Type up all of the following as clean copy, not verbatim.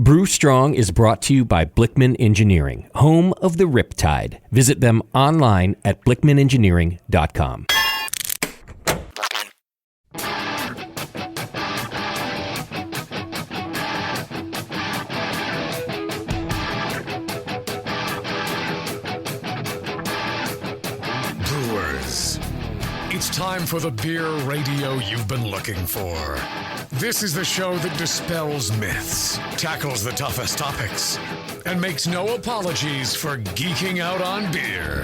Brew Strong is brought to you by Blickman Engineering, home of the Riptide. Visit them online at blickmanengineering.com. Brewers, it's time for the beer radio you've been looking for. This is the show that dispels myths, tackles the toughest topics, and makes no apologies for geeking out on beer.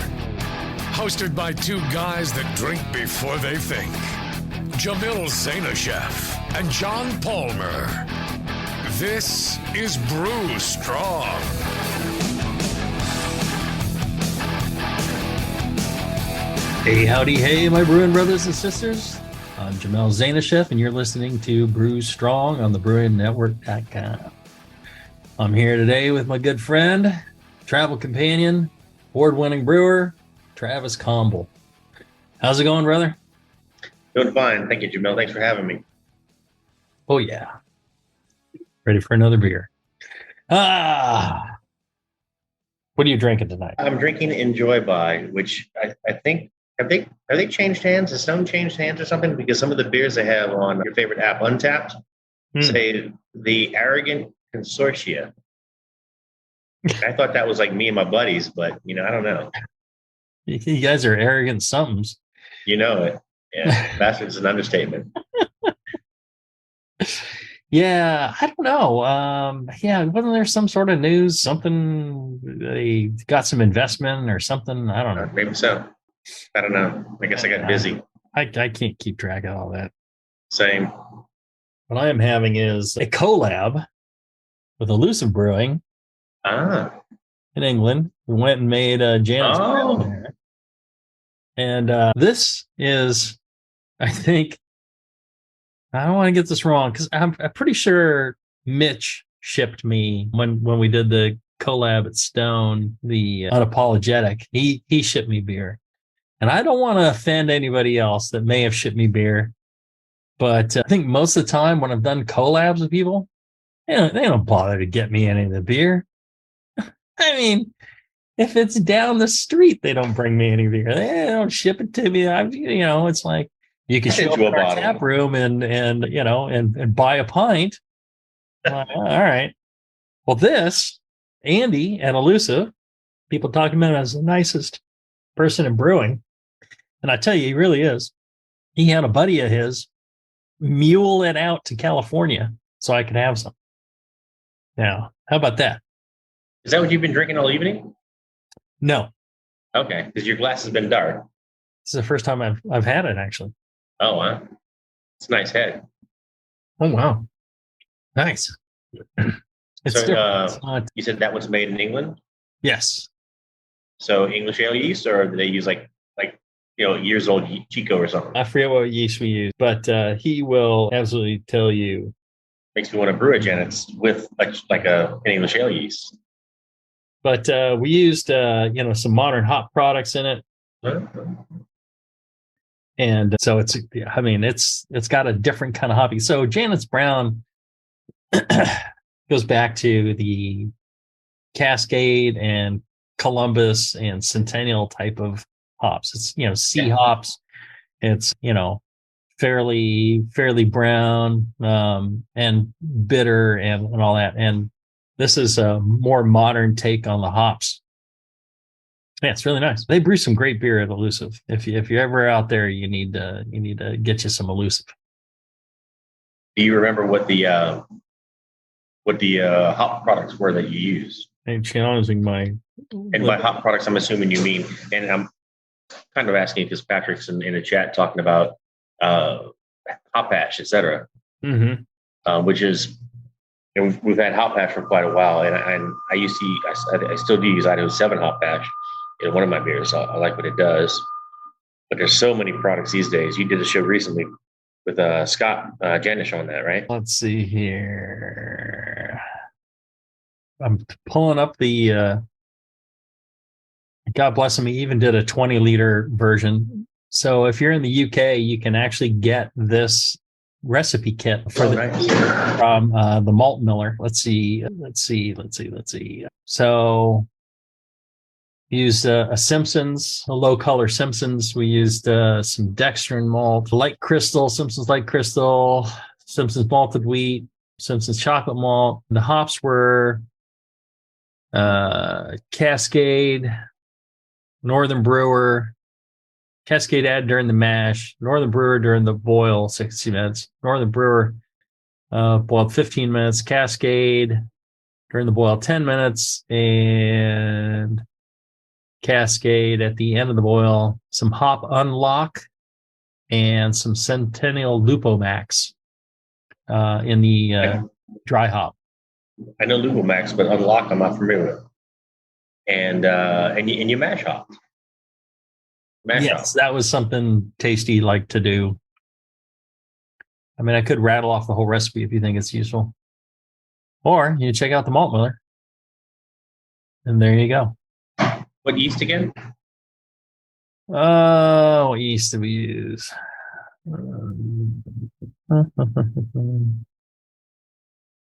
Hosted by two guys that drink before they think, Jamil Zainasheff and John Palmer. This is Brew Strong. Hey, howdy, hey, my brewing brothers and sisters. I'm Jamil Zainasheff, and you're listening to Brew Strong on the BrewingNetwork.com. I'm here today with my good friend, travel companion, award-winning brewer, Travis Combel. How's it going, brother? Doing fine. Thank you, Jamil. Thanks for having me. Oh, yeah. Ready for another beer. What are you drinking tonight? I'm drinking Enjoy By, which I think, have they changed hands? Has some changed hands or something? Because some of the beers they have on your favorite app, Untapped, say the Arrogant Consortia. I thought that was like me and my buddies, but, I don't know. You guys are arrogant somethings. You know it. Yeah, that's an understatement. Yeah, I don't know. Wasn't there some sort of news? Something they got some investment or something? I don't know. Maybe so. I don't know. I guess I got busy. I can't keep track of all that. Same. What I am having is a collab with Elusive Brewing in England. We went and made Janet's Brown there. And this is, I think, I don't want to get this wrong because I'm pretty sure Mitch shipped me when we did the collab at Stone, the Unapologetic. He shipped me beer. And I don't want to offend anybody else that may have shipped me beer. But I think most of the time when I've done collabs with people, they don't bother to get me any of the beer. I mean, if it's down the street, they don't bring me any beer. They don't ship it to me. It's like you can show up in our tap room and buy a pint. Like, all right. Well, this, Andy and Elusive, people talking about him as the nicest person in brewing. And I tell you, he really is. He had a buddy of his mule it out to California so I could have some. Now, how about that? Is that what you've been drinking all evening? No. Okay, because your glass has been dark. This is the first time I've had it, actually. Oh, wow. It's a nice head. Oh, wow. Nice. It's so you said that was made in England? Yes. So English ale yeast, or do they use like years old Chico or something? I forget what yeast we use, but he will absolutely tell you. Makes me want to brew it, Jen. It's with like an English ale yeast. But we used some modern hop products in it. And so it's got a different kind of hoppy. So Janet's Brown goes back to the Cascade and Columbus and Centennial type of hops. It's, C hops. It's, fairly brown and bitter and all that. And this is a more modern take on the hops. Yeah, it's really nice. They brew some great beer at Elusive. If you're ever out there, you need to get you some Elusive. Do you remember what the hop products were that you used? I'm challenging my. And by hop products, I'm assuming you mean, and I'm kind of asking because Patrick's in the chat talking about hop hash, etc. Mm-hmm. Which is, we've had hop hash for quite a while, and I still do use Idaho 7 hop hash in one of my beers. I like what it does, but there's so many products these days. You did a show recently with Scott Janish on that, right? Let's see here. I'm pulling up the. God bless him. He even did a 20-liter version. So if you're in the UK, you can actually get this recipe kit Nice. from the malt miller. Let's see. So used a Simpsons, a low color Simpsons. We used some dextrin malt, light crystal, Simpsons light crystal, Simpsons malted wheat, Simpsons chocolate malt. The hops were Cascade, Northern Brewer, Cascade add during the mash, Northern Brewer during the boil, 60 minutes. Northern Brewer boiled 15 minutes, Cascade during the boil, 10 minutes, and Cascade at the end of the boil, some hop unlock and some Centennial Lupomax in the dry hop. I know Lupomax, but unlock I'm not familiar with. And you mash hop. Yes, that was something Tasty liked to do. I mean, I could rattle off the whole recipe if you think it's useful. Or you check out the malt miller. And there you go. What yeast again? What yeast do we use?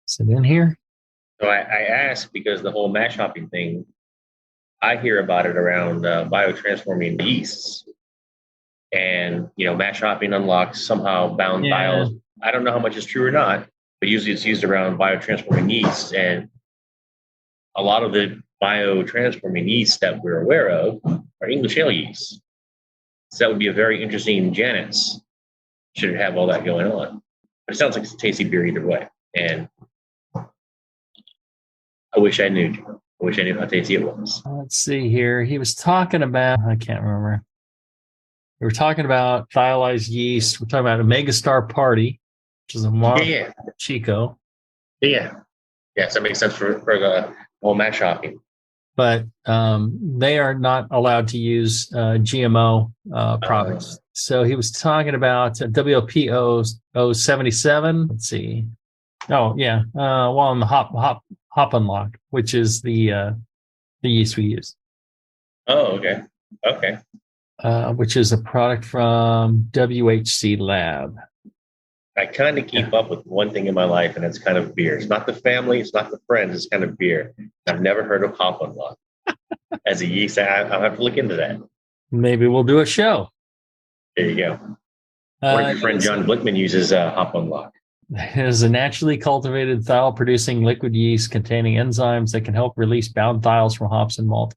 Is it in here? So I asked because the whole mash hopping thing, I hear about it around biotransforming yeasts. And, mash hopping unlocks somehow bound thiols. I don't know how much is true or not, but usually it's used around biotransforming yeasts. And a lot of the biotransforming yeasts that we're aware of are English ale yeasts. So that would be a very interesting Janet's should it have all that going on. But it sounds like it's a tasty beer either way. And I wish I knew. I wish I knew how tasty it was. Let's see here. He was talking about, I can't remember. We were talking about thiolized yeast. We're talking about Omega Star Party, which is a model Chico. Yeah. Yes, that makes sense for the whole mash hopping. But they are not allowed to use GMO products. So he was talking about WLP 077. Let's see. Oh, yeah. On the hop unlock, which is the yeast we use. Oh, okay. Okay. Which is a product from WHC Lab. I kind of keep up with one thing in my life, and it's kind of beer. It's not the family, it's not the friends, it's kind of beer. I've never heard of hop unlock as a yeast. I'll have to look into that. Maybe we'll do a show. There you go. One of your friend John Blickman uses hop unlock. It is a naturally cultivated thiol-producing liquid yeast containing enzymes that can help release bound thiols from hops and malt.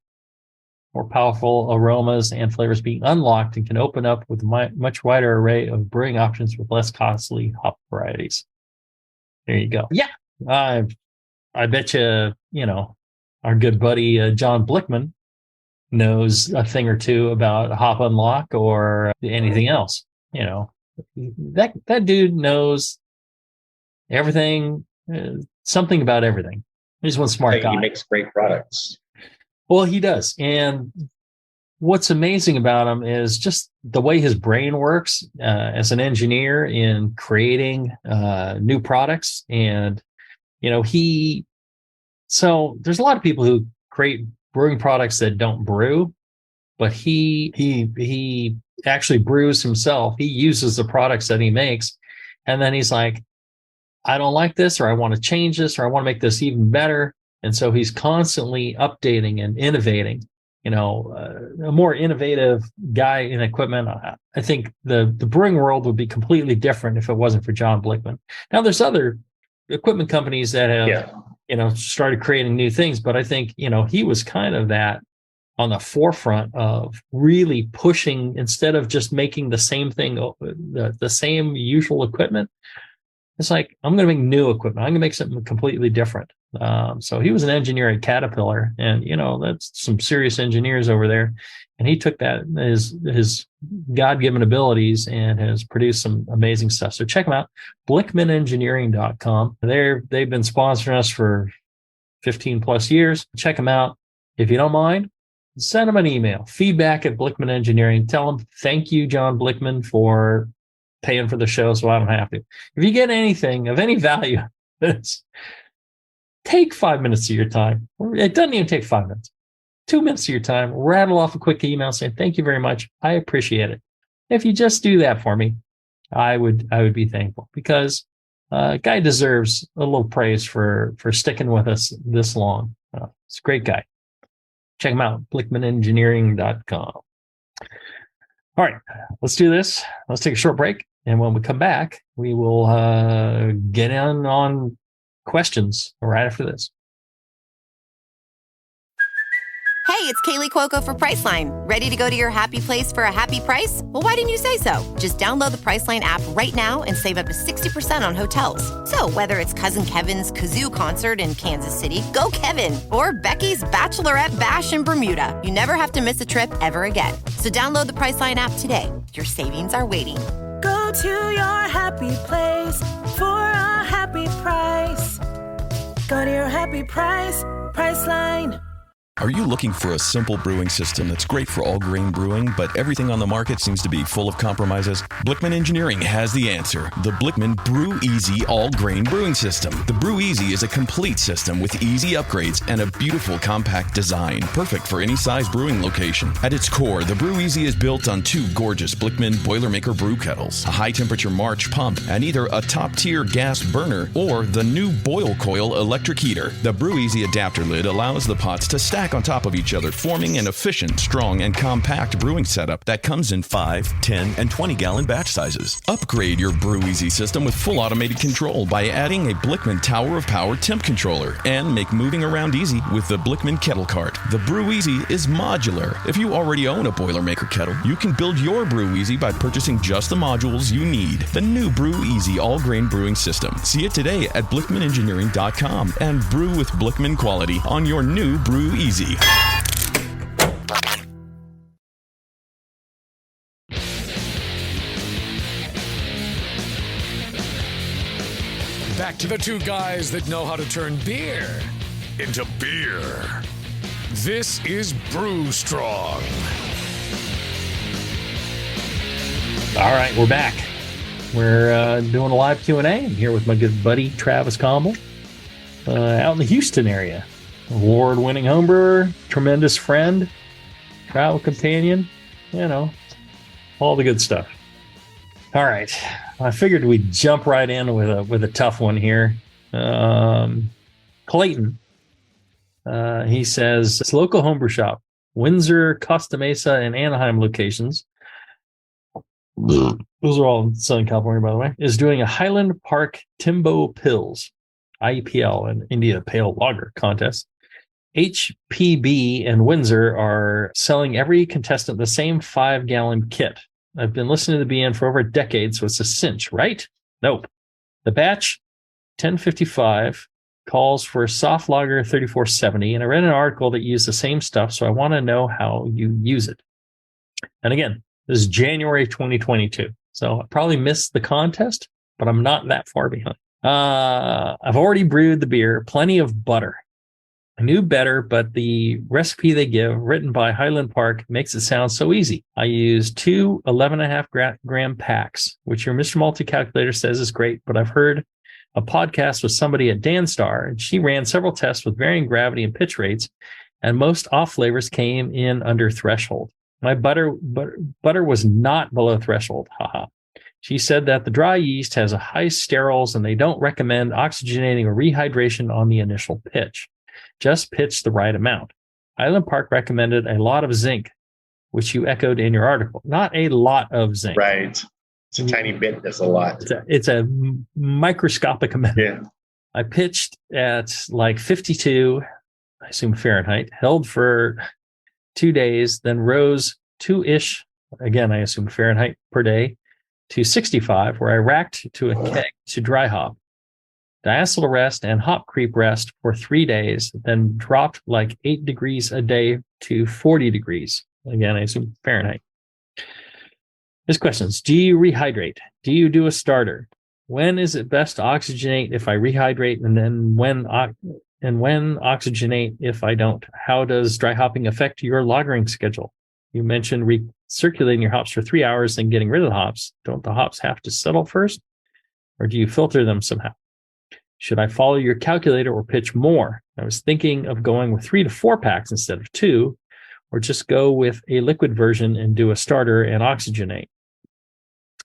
More powerful aromas and flavors being unlocked and can open up with a much wider array of brewing options with less costly hop varieties. There you go. Yeah, I bet you, our good buddy John Blickman knows a thing or two about hop unlock or anything else. That dude knows everything, something about everything. He's one smart guy. He makes great products. Well, he does. And what's amazing about him is just the way his brain works as an engineer in creating new products. And, so there's a lot of people who create brewing products that don't brew, but he actually brews himself. He uses the products that he makes. And then he's like, I don't like this, or I want to change this, or I want to make this even better. And so he's constantly updating and innovating, a more innovative guy in equipment. I think the brewing world would be completely different if it wasn't for John Blickman. Now there's other equipment companies that have, started creating new things, but I think, he was kind of that on the forefront of really pushing, instead of just making the same thing, the same usual equipment. It's like, I'm going to make new equipment. I'm going to make something completely different. So he was an engineer at Caterpillar, and that's some serious engineers over there. And he took that his God-given abilities and has produced some amazing stuff. So check them out, BlickmanEngineering.com. They've been sponsoring us for 15 plus years. Check them out. If you don't mind, send them an email, feedback@Blickman Engineering. Tell them thank you, John Blickman, for paying for the show so I don't have to. If you get anything of any value, take 5 minutes of your time. It doesn't even take 5 minutes. 2 minutes of your time, rattle off a quick email saying, thank you very much. I appreciate it. If you just do that for me, I would be thankful, because guy deserves a little praise for sticking with us this long. It's a great guy. Check him out, blickmanengineering.com. All right, let's do this. Let's take a short break. And when we come back, we will get in on questions right after this. Hey, it's Kaylee Cuoco for Priceline. Ready to go to your happy place for a happy price? Well, why didn't you say so? Just download the Priceline app right now and save up to 60% on hotels. So whether it's Cousin Kevin's Kazoo Concert in Kansas City, go Kevin, or Becky's Bachelorette Bash in Bermuda, you never have to miss a trip ever again. So download the Priceline app today. Your savings are waiting. Go to your happy place for a happy price. Go to your happy price, Priceline. Are you looking for a simple brewing system that's great for all grain brewing, but everything on the market seems to be full of compromises? Blickman Engineering has the answer. The Blickman Brew Easy All Grain Brewing System. The Brew Easy is a complete system with easy upgrades and a beautiful compact design, perfect for any size brewing location. At its core, the Brew Easy is built on two gorgeous Blickman Boilermaker brew kettles, a high-temperature March pump, and either a top-tier gas burner or the new Boil Coil electric heater. The Brew Easy adapter lid allows the pots to stack on top of each other, forming an efficient, strong, and compact brewing setup that comes in 5, 10, and 20-gallon batch sizes. Upgrade your Brew Easy system with full automated control by adding a Blickman Tower of Power temp controller, and make moving around easy with the Blickman Kettle Cart. The Brew Easy is modular. If you already own a Boilermaker kettle, you can build your Brew Easy by purchasing just the modules you need. The new Brew Easy all-grain brewing system. See it today at blickmanengineering.com and brew with Blickman quality on your new Brew Easy. Back to the two guys that know how to turn beer into beer. This is Brew Strong. All right, we're back. We're doing a live Q&A. I'm here with my good buddy, Travis Combel, out in the Houston area. Award-winning homebrewer, tremendous friend, travel companion, all the good stuff. All right, I figured we'd jump right in with a tough one here. Clayton, he says, it's a local homebrew shop, Windsor, Costa Mesa, and Anaheim locations. Those are all in Southern California, by the way, is doing a Highland Park Timbo Pils, IPL, and India Pale Lager contest. HPB and Windsor are selling every contestant the same 5-gallon kit. I've been listening to the BN for over a decade, so it's a cinch, right? Nope. The batch 1055 calls for soft lager 3470, and I read an article that used the same stuff, so I want to know how you use it. And again, this is January 2022, so I probably missed the contest, but I'm not that far behind. I've already brewed the beer, plenty of butter. I knew better, but the recipe they give, written by Highland Park, makes it sound so easy. I used 2 11.5 gram packs, which your Mr. Multi calculator says is great, but I've heard a podcast with somebody at Danstar, and she ran several tests with varying gravity and pitch rates, and most off flavors came in under threshold. My butter was not below threshold. Haha. She said that the dry yeast has a high sterols, and they don't recommend oxygenating or rehydration on the initial pitch. Just pitch the right amount. Highland Park recommended a lot of zinc, which you echoed in your article. Not a lot of zinc. Right. It's a tiny bit. That's a lot. It's a microscopic amount. Yeah. I pitched at like 52, I assume Fahrenheit, held for 2 days, then rose 2-ish, again, I assume Fahrenheit per day, to 65, where I racked to a keg to dry hop. Diacetyl rest and hop creep rest for 3 days, then dropped like 8 degrees a day to 40 degrees. Again, I assume Fahrenheit. His questions. Do you rehydrate? Do you do a starter? When is it best to oxygenate if I rehydrate, and then when oxygenate if I don't? How does dry hopping affect your lagering schedule? You mentioned recirculating your hops for 3 hours and getting rid of the hops. Don't the hops have to settle first? Or do you filter them somehow? Should I follow your calculator or pitch more? I was thinking of going with 3 to 4 packs instead of 2, or just go with a liquid version and do a starter and oxygenate.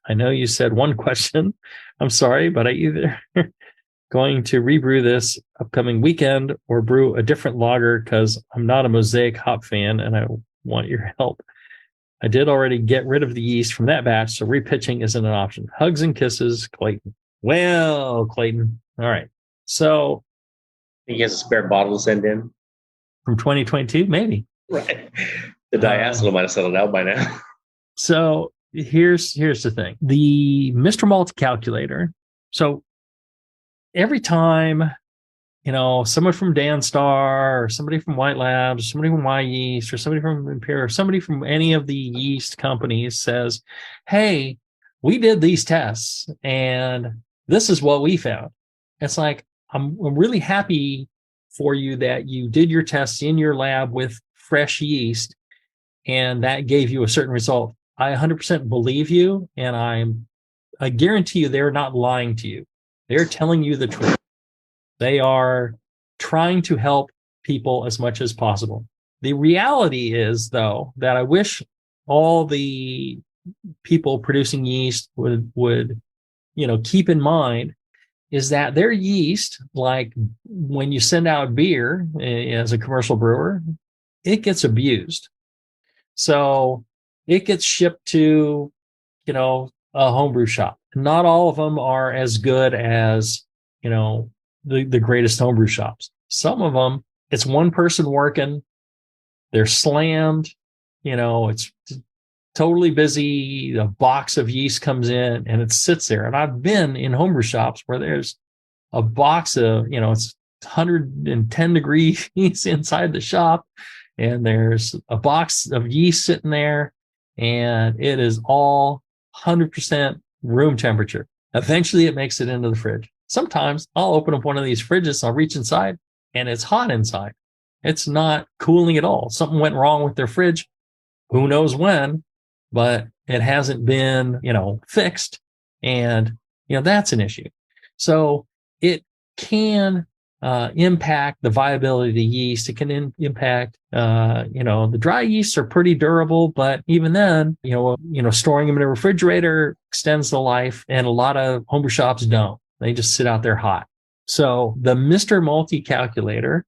I know you said one question. I'm sorry, but I either going to rebrew this upcoming weekend or brew a different lager because I'm not a Mosaic hop fan and I want your help. I did already get rid of the yeast from that batch, so repitching isn't an option. Hugs and kisses, Clayton. Well, Clayton. All right. So he has a spare bottle to send in from 2022, maybe. Right. The diacetyl might have settled out by now. So here's the thing. The Mr. Malt calculator. So every time, someone from Danstar or somebody from White Labs, or somebody from Y Yeast, or somebody from Imperial, or somebody from any of the yeast companies says, hey, we did these tests and this is what we found. It's like, I'm really happy for you that you did your tests in your lab with fresh yeast and that gave you a certain result. I 100% believe you, and I guarantee you they're not lying to you. They're telling you the truth. They are trying to help people as much as possible. The reality is, though, that I wish all the people producing yeast would keep in mind is that their yeast, like when you send out beer as a commercial brewer, it gets abused. So it gets shipped to, a homebrew shop. Not all of them are as good as, the greatest homebrew shops. Some of them, it's one person working, they're slammed, it's totally busy. A box of yeast comes in and it sits there. And I've been in homebrew shops where there's a box of, it's 110 degrees inside the shop. And there's a box of yeast sitting there and it is all 100% room temperature. Eventually it makes it into the fridge. Sometimes I'll open up one of these fridges, I'll reach inside and it's hot inside. It's not cooling at all. Something went wrong with their fridge. Who knows when, but it hasn't been, fixed. And, that's an issue. So it can impact the viability of the yeast. It can impact, the dry yeasts are pretty durable, but even then, storing them in a refrigerator extends the life, and a lot of homebrew shops don't. They just sit out there hot. So the Mr. Multi calculator,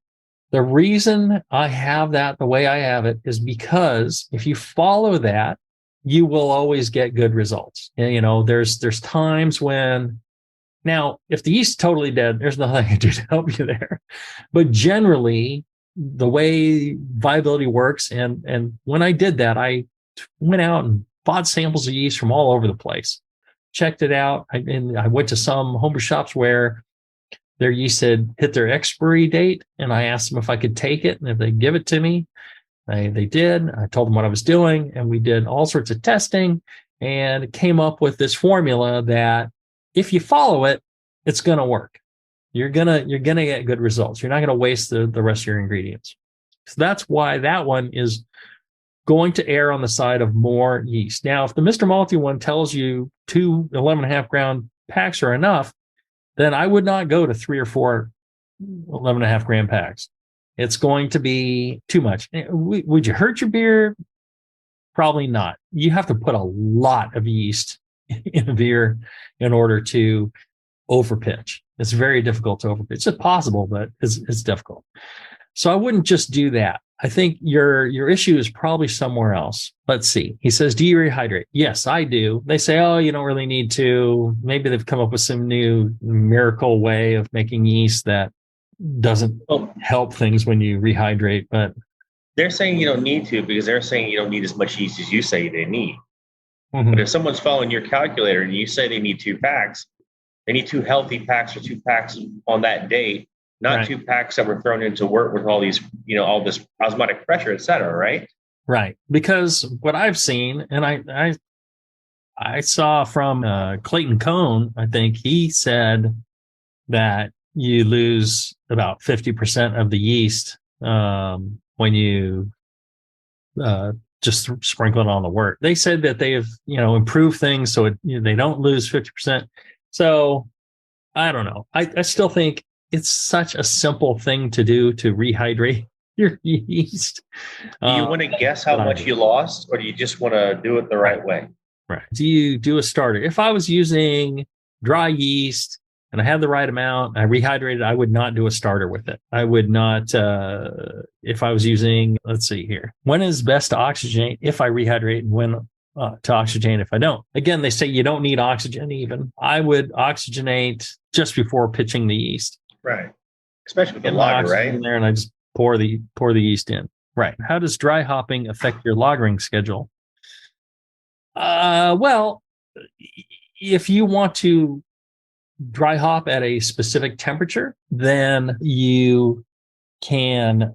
the reason I have that the way I have it is because if you follow that, you will always get good results. And, there's times when, now, if the yeast is totally dead, there's nothing I can do to help you there. But generally, the way viability works, and when I did that, I went out and bought samples of yeast from all over the place, checked it out. I went to some homebrew shops where their yeast had hit their expiry date, and I asked them if I could take it, and if they'd give it to me. They did. I told them what I was doing, and we did all sorts of testing and came up with this formula that if you follow it, it's going to work. You're going to get good results. You're not going to waste the rest of your ingredients. So that's why that one is going to err on the side of more yeast. Now, if the Mr. Malty one tells you 2 11.5 gram packs are enough, then I would not go to 3 or 4 11.5 gram packs. It's going to be too much. Would you hurt your beer? Probably not. You have to put a lot of yeast in a beer in order to overpitch. It's very difficult to overpitch. It's possible, but it's difficult. So I wouldn't just do that. I think your issue is probably somewhere else. Let's see. He says, do you rehydrate? Yes, I do. They say, oh, you don't really need to. Maybe they've come up with some new miracle way of making yeast that doesn't help things when you rehydrate. But they're saying you don't need to because they're saying you don't need as much yeast as you say they need. Mm-hmm. But if someone's following your calculator and you say they need 2 packs, they need 2 healthy packs or 2 packs on that date, not right. 2 packs that were thrown into work with all these, all this osmotic pressure, et cetera, right? Right. Because what I've seen, and I saw from Clayton Cohn, I think he said that you lose about 50% of the yeast when you just sprinkle it on the wort. They said that they have, improved things so they don't lose 50%. So I don't know. I still think it's such a simple thing to do to rehydrate your yeast. Do you want to guess how much you lost, or do you just want to do it the right way? Right. Do you do a starter? If I was using dry yeast and I had the right amount, I rehydrated, I would not do a starter with it. I would not, if I was using, let's see here. When is best to oxygenate if I rehydrate, and when to oxygenate if I don't? Again, they say you don't need oxygen even. I would oxygenate just before pitching the yeast. Right. Especially with the lager, right? In there, and I just pour the yeast in. Right. How does dry hopping affect your lagering schedule? Well, if you want to dry hop at a specific temperature, then you can,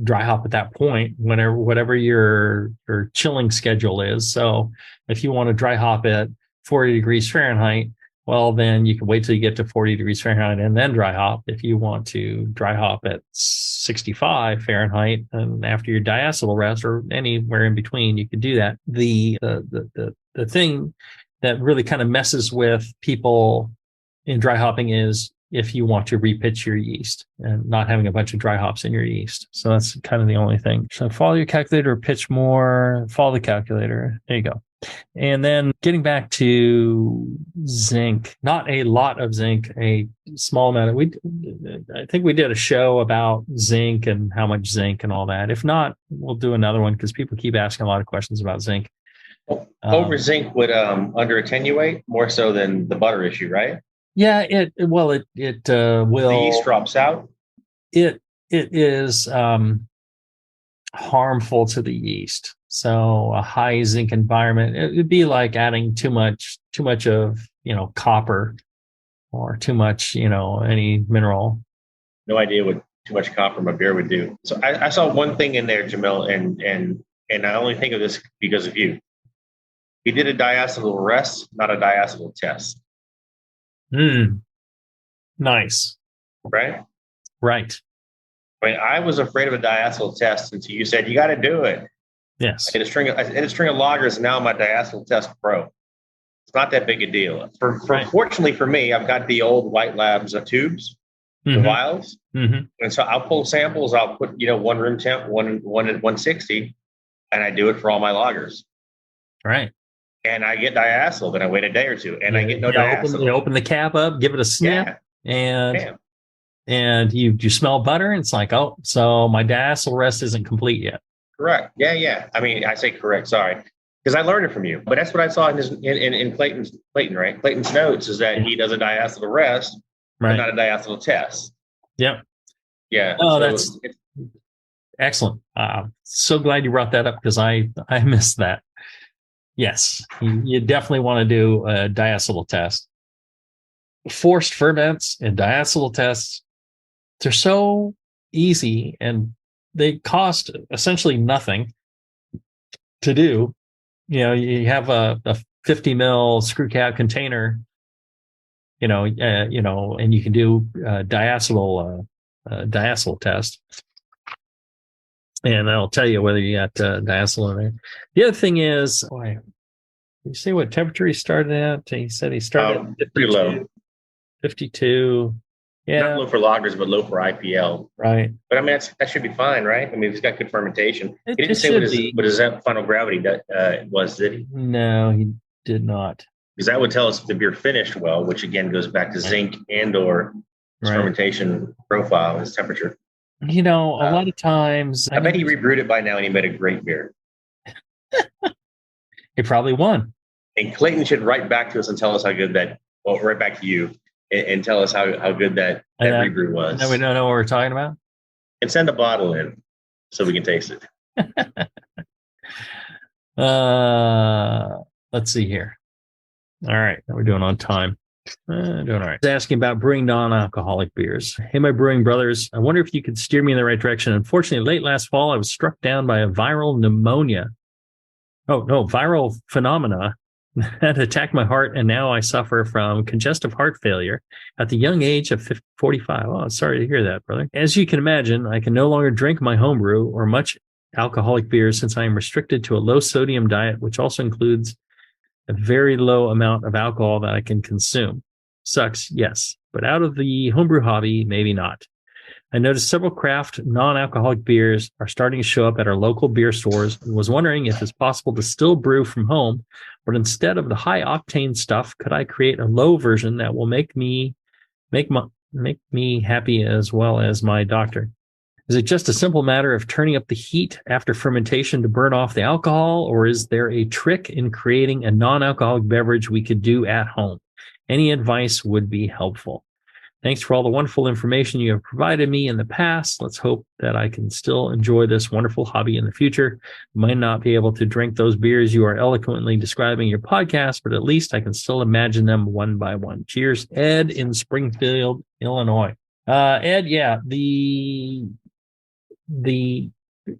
dry hop at that point, whatever your chilling schedule is. So if you want to dry hop at 40 degrees Fahrenheit, well, then you can wait till you get to 40 degrees Fahrenheit and then dry hop. If you want to dry hop at 65 Fahrenheit and after your diacetyl rest or anywhere in between, you can do that. The thing that really kind of messes with people in dry hopping is if you want to repitch your yeast and not having a bunch of dry hops in your yeast. So that's kind of the only thing. So follow your calculator or pitch more, follow the calculator. There you go. And then getting back to zinc, not a lot of zinc, a small amount. I think we did a show about zinc and how much zinc and all that. If not, we'll do another one because people keep asking a lot of questions about zinc. Over zinc would under attenuate more so than the butter issue, right? Yeah, it will. The yeast drops out. It is harmful to the yeast. So a high zinc environment, it would be like adding too much of, copper or too much, any mineral. No idea what too much copper in my beer would do. So I saw one thing in there, Jamil, and I only think of this because of you. He did a diacetyl rest, not a diacetyl test. Nice. Right? Right. I mean, I was afraid of a diacetyl test until you said, you got to do it. Yes. I did a string of lagers, and now I'm a diacetyl test pro. It's not that big a deal. Fortunately for me, I've got the old White Labs tubes, the vials. And so I'll pull samples. I'll put, one room temp, one at 160, and I do it for all my lagers. Right. And I get diacetyl, then I wait a day or two, and I get no diacetyl. You open the cap up, give it a sniff, and you smell butter, and it's like, oh, so my diacetyl rest isn't complete yet. Correct. Yeah. I mean, I say correct. Sorry, because I learned it from you. But that's what I saw in Clayton. Right? Clayton's notes is that he does a diacetyl rest, but not a diacetyl test. Yep. Yeah. Oh, that's excellent. So glad you brought that up because I missed that. Yes, you definitely want to do a diacetyl test. Forced ferments and diacetyl tests, they're so easy and they cost essentially nothing to do. You have a 50 mil screw cap container, and you can do diacetyl test. And I'll tell you whether you got diacetyl in there. The other thing is, you see what temperature he started at? He said he started at pretty low. 52. Yeah. Not low for lagers, but low for IPL. Right. But I mean, that should be fine, right? I mean, he's got good fermentation. He didn't say what his final gravity was, did he? No, he did not. Because that would tell us if the beer finished well, which again goes back to zinc and or fermentation profile, his temperature. A lot of times... I bet he rebrewed it by now and he made a great beer. He probably won. And Clayton should write back to us and tell us how good write back to you and tell us how good that rebrew was. Now we don't know what we're talking about? And send a bottle in so we can taste it. Let's see here. All right. We're doing on time. Doing all right. Asking about brewing non-alcoholic beers. Hey, my brewing brothers, I wonder if you could steer me in the right direction. Unfortunately, late last fall, I was struck down by a viral phenomena that attacked my heart, and now I suffer from congestive heart failure at the young age of 45. Oh, sorry to hear that, brother. As you can imagine, I can no longer drink my homebrew or much alcoholic beers since I am restricted to a low-sodium diet, which also includes a very low amount of alcohol that I can consume. Sucks, yes. But out of the homebrew hobby, maybe not. I noticed several craft non-alcoholic beers are starting to show up at our local beer stores and was wondering if it's possible to still brew from home but instead of the high octane stuff, could I create a low version that will make me happy as well as my doctor? Is it just a simple matter of turning up the heat after fermentation to burn off the alcohol, or is there a trick in creating a non-alcoholic beverage we could do at home? Any advice would be helpful. Thanks for all the wonderful information you have provided me in the past. Let's hope that I can still enjoy this wonderful hobby in the future. Might not be able to drink those beers you are eloquently describing in your podcast, but at least I can still imagine them one by one. Cheers, Ed in Springfield, Illinois. Ed, yeah, the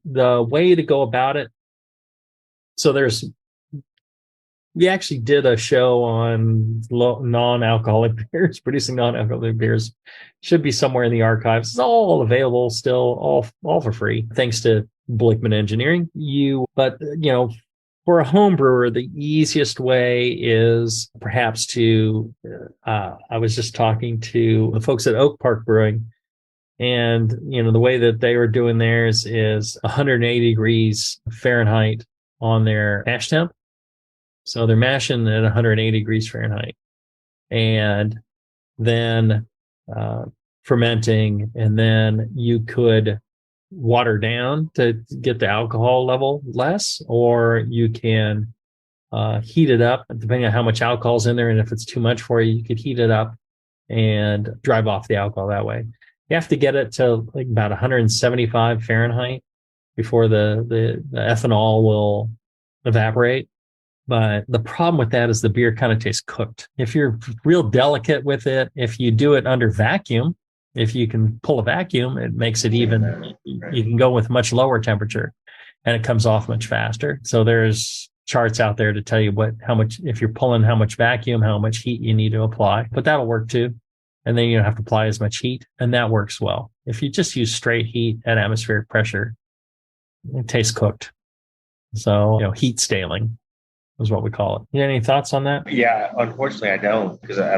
way to go about it. So we actually did a show on non-alcoholic beers, producing non-alcoholic beers. Should be somewhere in the archives. It's all available still, all for free, thanks to Blickman Engineering. But for a home brewer, the easiest way is perhaps to, I was just talking to the folks at Oak Park Brewing, and, the way that they were doing theirs is 180 degrees Fahrenheit on their mash temp. So they're mashing at 180 degrees Fahrenheit and then fermenting. And then you could water down to get the alcohol level less, or you can heat it up depending on how much alcohol's in there. And if it's too much for you, you could heat it up and drive off the alcohol that way. You have to get it to like about 175 Fahrenheit before the ethanol will evaporate. But the problem with that is the beer kind of tastes cooked. If you're real delicate with it, if you do it under vacuum, if you can pull a vacuum, it makes it even. You can go with much lower temperature and it comes off much faster. So there's charts out there to tell you how much, if you're pulling how much vacuum, how much heat you need to apply, but that'll work too. And then you don't have to apply as much heat, and that works well. If you just use straight heat at atmospheric pressure, it tastes cooked. So, heat staling is what we call it. You have any thoughts on that? Yeah, unfortunately I don't, because I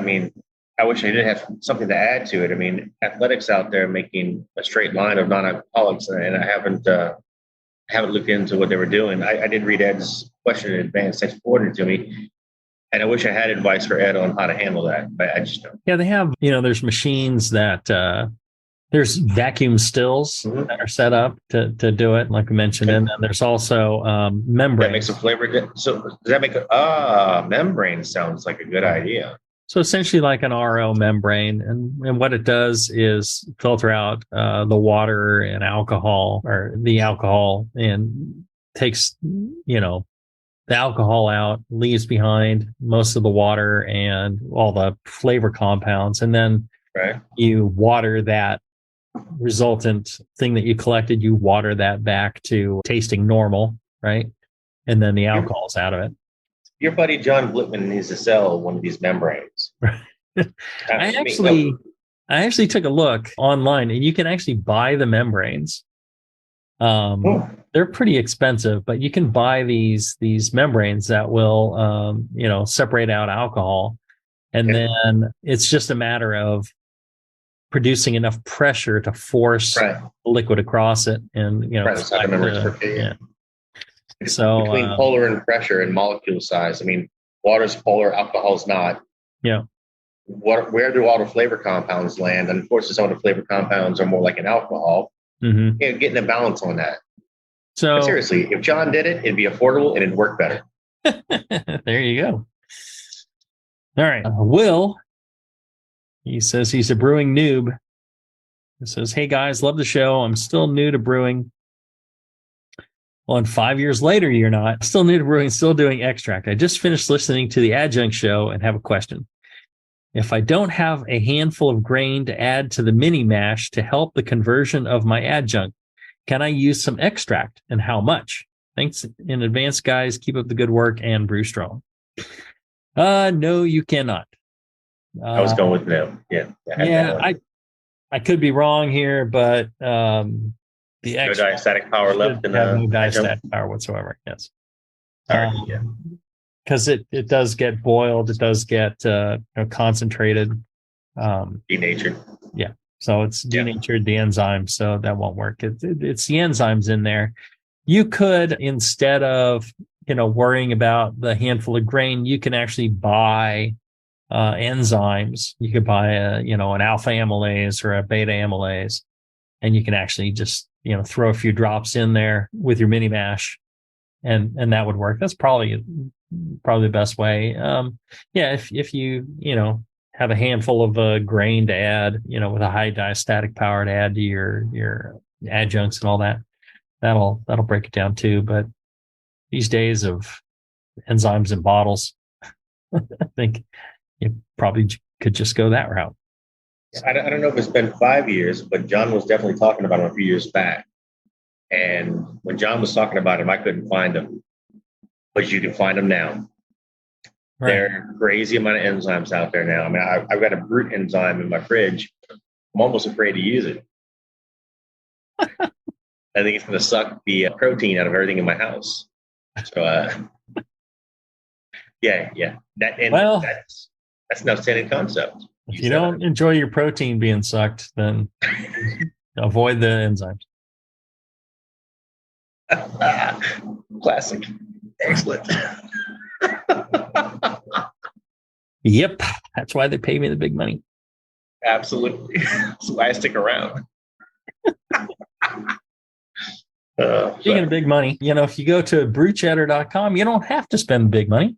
wish I did have something to add to it. Athletics out there making a straight line of non-alcoholics, and I haven't looked into what they were doing. I did read Ed's question in advance. Thanks for forwarding it to me. And I wish I had advice for Ed on how to handle that, but I just don't. Yeah, they have, there's machines that, there's vacuum stills that are set up to do it, like we mentioned. Okay. And then there's also membrane. That makes a flavor. So does that make membrane sounds like a good idea. So essentially like an RO membrane. And what it does is filter out the water and alcohol, or the alcohol, and takes, the alcohol out, leaves behind most of the water and all the flavor compounds. And then you water that resultant thing that you collected, you water that back to tasting normal, right? And then the alcohol's out of it. Your buddy John Blickman needs to sell one of these membranes. I actually took a look online, and you can actually buy the membranes. They're pretty expensive, but you can buy these membranes that will, separate out alcohol. And then it's just a matter of producing enough pressure to force the liquid across it. And, So between polar and pressure and molecule size, water's polar, alcohol's not. Yeah. Where do all the flavor compounds land? And of course, some of the flavor compounds are more like an alcohol. Mm-hmm. Getting a balance on that. So but seriously, if John did it, it'd be affordable and it'd work better. There you go. All right. Will, he says he's a brewing noob. He says, "Hey guys, love the show. I'm still new to brewing." Well, and 5 years later, you're not. Still new to brewing, still doing extract. I just finished listening to the adjunct show and have a question. If I don't have a handful of grain to add to the mini mash to help the conversion of my adjunct, can I use some extract, and how much? Thanks in advance, guys. Keep up the good work and brew strong. No, you cannot. I was going with no. Yeah. I could be wrong here, but the no diastatic power left in the no diastatic power whatsoever. Yes. Because it does get boiled, it does get concentrated, denatured. Yeah, so it's denatured the enzyme, so that won't work. It's the enzymes in there. You could, instead of worrying about the handful of grain, you can actually buy enzymes. You could buy an alpha amylase or a beta amylase, and you can actually just throw a few drops in there with your mini mash, and that would work. That's probably the best way. If you have a handful of grain to add, with a high diastatic power to add to your adjuncts and all that, that'll break it down too. But these days of enzymes in bottles, I think you probably could just go that route. I don't know if it's been 5 years, but John was definitely talking about him a few years back. And when John was talking about him, I couldn't find him, but you can find them now. Right. There are crazy amount of enzymes out there now. I mean, I've got a Brute enzyme in my fridge. I'm almost afraid to use it. I think it's going to suck the protein out of everything in my house. So, yeah. That's an outstanding concept. If you don't enjoy your protein being sucked, then avoid the enzymes. Classic. Excellent. Yep. That's why they pay me the big money. Absolutely. That's why I stick around. Speaking of big money, if you go to brewchatter.com, you don't have to spend big money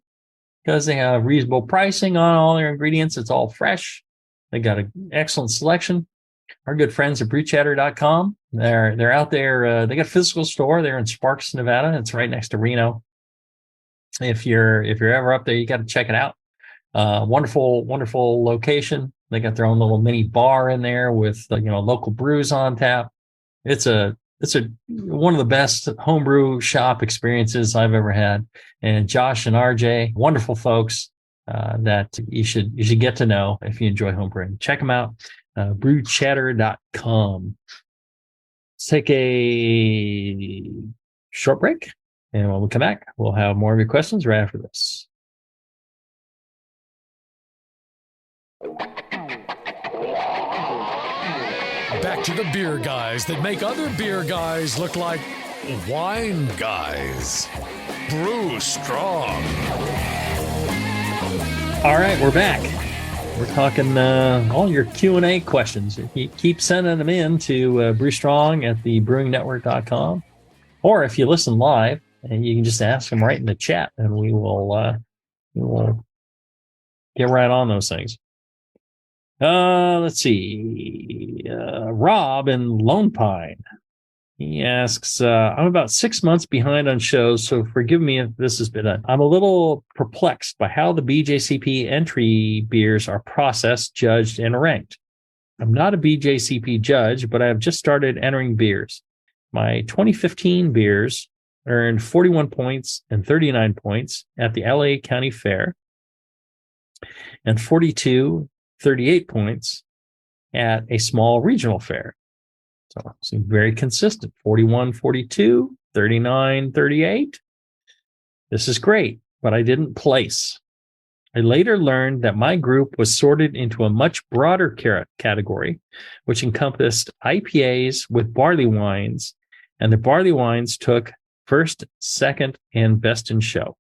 because they have reasonable pricing on all their ingredients. It's all fresh. They got an excellent selection. Our good friends at brewchatter.com, they're out there. They got a physical store there in Sparks, Nevada. It's right next to Reno. If you're ever up there, you got to check it out. Wonderful location. They got their own little mini bar in there with local brews on tap. It's one of the best homebrew shop experiences I've ever had. And Josh and RJ, wonderful folks that you should get to know if you enjoy homebrewing. Check them out. Brewchatter.com. Let's take a short break, and when we come back, we'll have more of your questions right after this. Back to the beer guys that make other beer guys look like wine guys. Brew strong. All right, we're back. We're talking all your Q&A questions. If you keep sending them in to brewstrong at thebrewingnetwork.com, or if you listen live, and you can just ask them right in the chat, and we will get right on those things. Let's see. Rob in Lone Pine. He asks, I'm about 6 months behind on shows, so forgive me if this has been I'm a little perplexed by how the BJCP entry beers are processed, judged, and ranked. I'm not a BJCP judge, but I have just started entering beers. My 2015 beers earned 41 points and 39 points at the LA County Fair, and 38 points at a small regional fair. So it seems very consistent. 41, 42, 39, 38. This is great, but I didn't place. I later learned that my group was sorted into a much broader category, which encompassed IPAs with barley wines, and the barley wines took first, second, and best in show.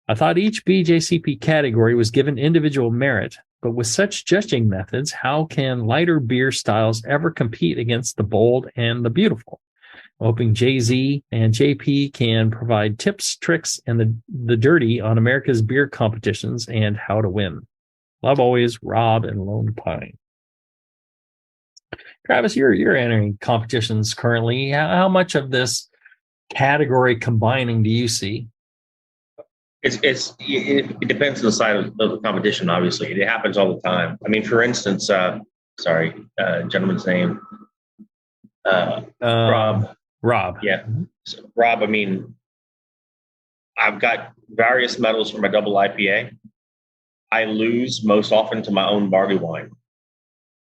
I thought each BJCP category was given individual merit, but with such judging methods, how can lighter beer styles ever compete against the bold and the beautiful? I'm hoping JZ and JP can provide tips, tricks, and the dirty on America's beer competitions and how to win. Love always, Rob and Lone Pine. Travis, you're entering competitions currently. How much of this category combining do you see? It depends on the side of the competition, obviously. It happens all the time. I mean, for instance, gentleman's name. Rob. Rob. Yeah. So, Rob, I mean, I've got various medals for my double IPA. I lose most often to my own barley wine.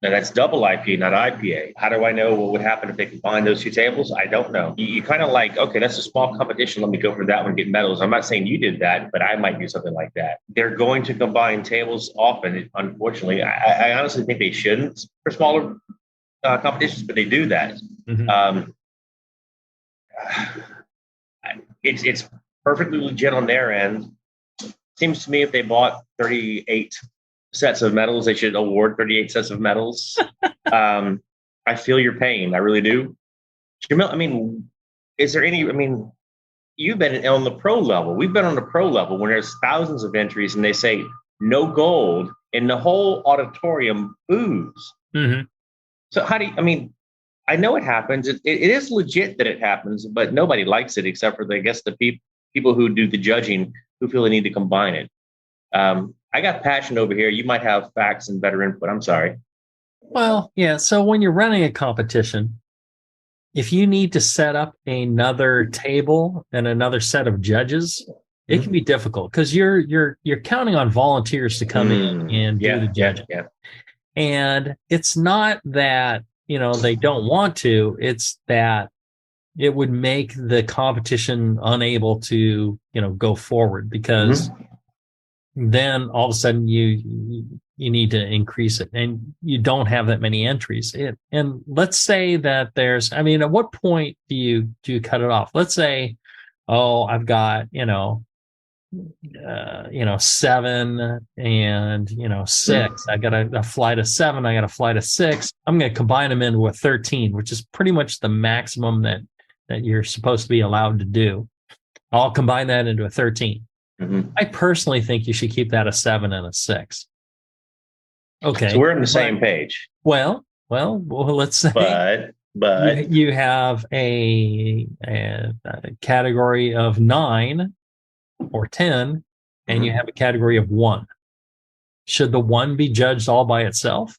Now, that's double IPA, not IPA. How do I know what would happen if they combine those two tables? I don't know. You kind of like, okay, that's a small competition. Let me go for that one and get medals. I'm not saying you did that, but I might do something like that. They're going to combine tables often, unfortunately. I honestly think they shouldn't for smaller competitions, but they do that. Mm-hmm. It's perfectly legit on their end. Seems to me if they bought 38 sets of medals, they should award 38 sets of medals. I feel your pain. I really do. Jamil, I mean, is there any, I mean, you've been on the pro level. We've been on the pro level when there's thousands of entries and they say no gold and the whole auditorium boos. Mm-hmm. So how do you, I mean, I know it happens. It is legit that it happens, but nobody likes it except for, I guess, the people who do the judging who feel they need to combine it. I got passion over here. You might have facts and better input. I'm sorry. Well, yeah. So when you're running a competition, if you need to set up another table and another set of judges, it can be difficult because you're counting on volunteers to come in and do the judging. Yeah. And it's not that, they don't want to, it's that it would make the competition unable to, go forward because then all of a sudden you need to increase it and you don't have that many entries. And let's say that there's, I mean, at what point do you cut it off? Let's say, I've got, 7 and 6. I got a flight of 7. I got a flight of 6. I'm going to combine them into a 13, which is pretty much the maximum that you're supposed to be allowed to do. I'll combine that into a 13. I personally think you should keep that a 7 and a 6. Okay, so we're on the same page. Well, let's say, but you have a category of 9 or 10, and you have a category of 1. Should the 1 be judged all by itself?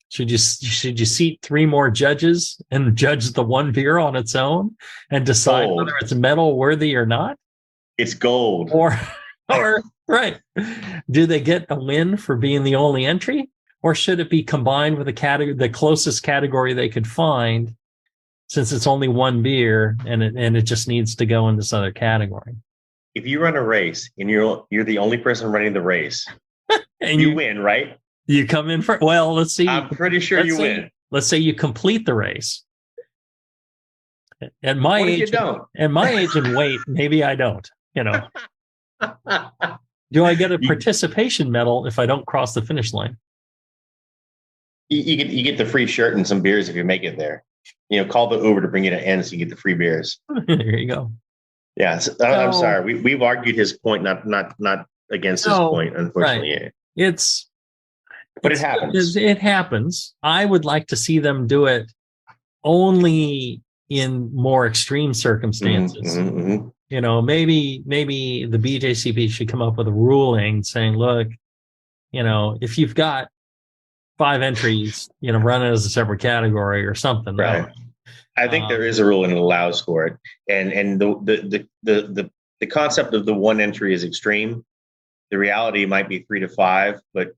Should you seat 3 more judges and judge the 1 beer on its own and decide whether it's medal worthy or not? It's gold. Or right. Do they get a win for being the only entry? Or should it be combined with the closest category they could find, since it's only 1 beer and it just needs to go in this other category? If you run a race and you're the only person running the race, and you win, right? You come in for, well, let's see. I'm pretty sure you win. Let's say you complete the race. At my age, you don't? At my age and weight, maybe I don't. Do I get a participation medal if I don't cross the finish line? You get the free shirt and some beers if you make it there. Call the Uber to bring you to end so you get the free beers. There you go. Yeah, I'm sorry. We've argued his point, not against his point, unfortunately. Right. But it happens. It happens. I would like to see them do it only in more extreme circumstances. Maybe the BJCP should come up with a ruling saying, look, if you've got 5 entries, run it as a separate category or something. Right. I think there is a rule and it allows for it. And the concept of the 1 entry is extreme. The reality might be 3 to 5, but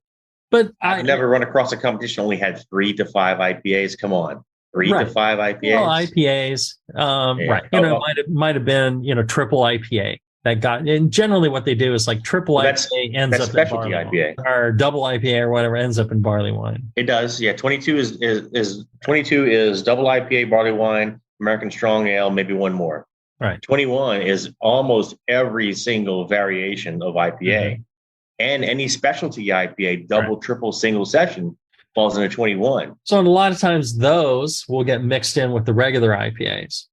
I've never run across a competition only had 3 to 5 IPAs. Come on. 3 to 5 IPAs. Well, IPAs. Right. It might have been, triple IPA that got, and generally what they do is like triple IPA ends up specialty in IPA wine, or double IPA or whatever ends up in barley wine. It does. Yeah. 22 is double IPA, barley wine, American strong ale, maybe 1 more. Right. 21 is almost every single variation of IPA, and any specialty IPA, double, triple, single session falls into 21. So a lot of times those will get mixed in with the regular IPAs.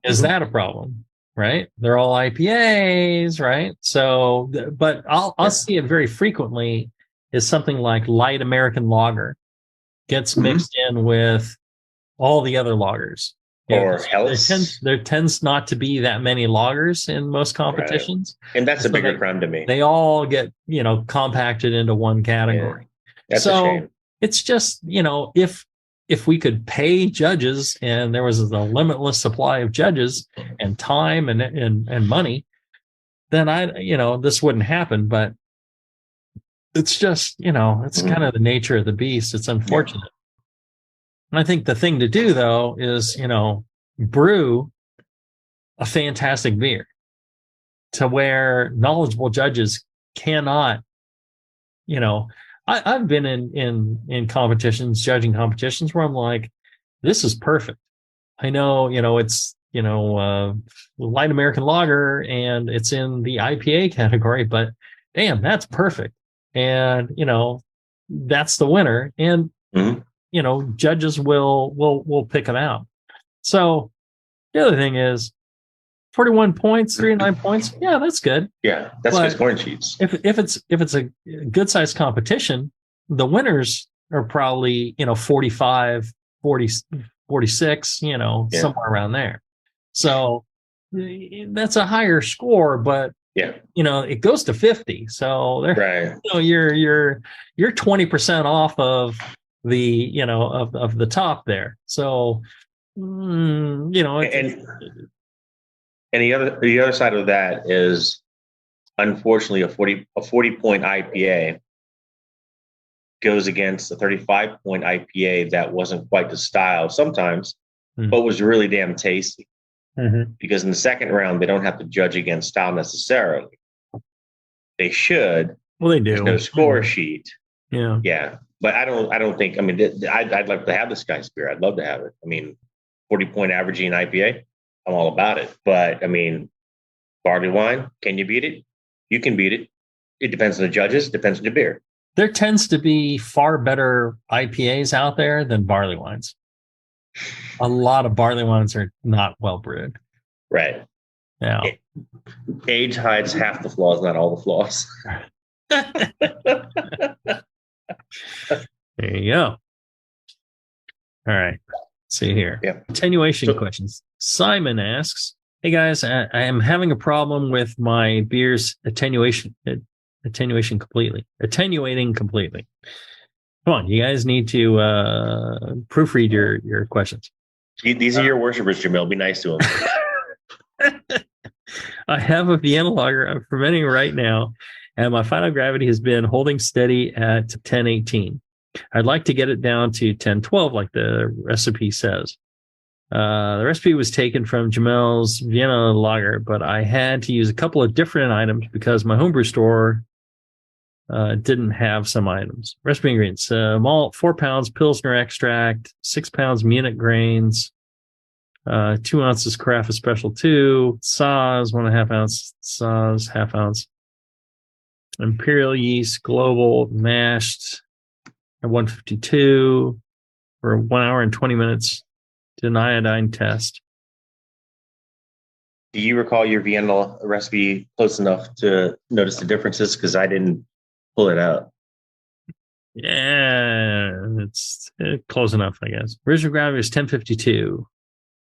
Is that a problem? Right? They're all IPAs, right? So, but I'll see it very frequently is something like light American lager gets mixed in with all the other lagers. Or there tends not to be that many lagers in most competitions. Right. And that's a bigger crime to me. They all get, compacted into one category. Yeah. That's a shame. It's just, if we could pay judges and there was a limitless supply of judges and time and money, then this wouldn't happen. But it's just, it's kind of the nature of the beast. It's unfortunate. Yeah. And I think the thing to do, though, is, brew a fantastic beer to where knowledgeable judges cannot, I've been in competitions, judging competitions where I'm like, this is perfect. I know, it's light American lager and it's in the IPA category, but damn, that's perfect. And, that's the winner. And, judges will pick them out. So the other thing is 41 points, 39 points. Yeah, that's good. Yeah, that's good scoring sheets. If it's a good sized competition, the winners are probably, 45, 40, 46, somewhere around there. So that's a higher score, but it goes to 50. So you're 20% off of the, of the top there. So, and the other side of that is, unfortunately, a 40-point IPA goes against a 35-point IPA that wasn't quite the style sometimes, but was really damn tasty. Because in the second round, they don't have to judge against style necessarily. They should. Well, they do. There's no score sheet. Yeah. But I don't think. I mean, I'd like to have this guy's beer. I'd love to have it. I mean, 40-point averaging IPA, I'm all about it. But I mean, barley wine, can you beat it? You can beat it. It depends on the judges. It depends on the beer. There tends to be far better IPAs out there than barley wines. A lot of barley wines are not well brewed. Right. Yeah. Age hides half the flaws, not all the flaws. There you go. All right. Let's see here. Yeah. Attenuation questions. Simon asks, hey guys, I am having a problem with my beer's attenuating completely. Come on, you guys need to proofread your questions. These are your worshipers, Jamil. Be nice to them. I have a Vienna lager I'm fermenting right now, and my final gravity has been holding steady at 1018. I'd like to get it down to 1012, like the recipe says. The recipe was taken from Jamil's Vienna lager, but I had to use a couple of different items because my homebrew store didn't have some items. Recipe ingredients: malt, 4 pounds Pilsner extract, 6 pounds Munich grains, 2 ounces Carafa Special 2, Saaz, 1.5 ounce Saaz, half ounce Imperial yeast, global mashed at 152 for 1 hour and 20 minutes. Did an iodine test. Do you recall your Vienna recipe close enough to notice the differences? Because I didn't pull it out. Yeah, it's close enough, I guess. Original gravity is 1052.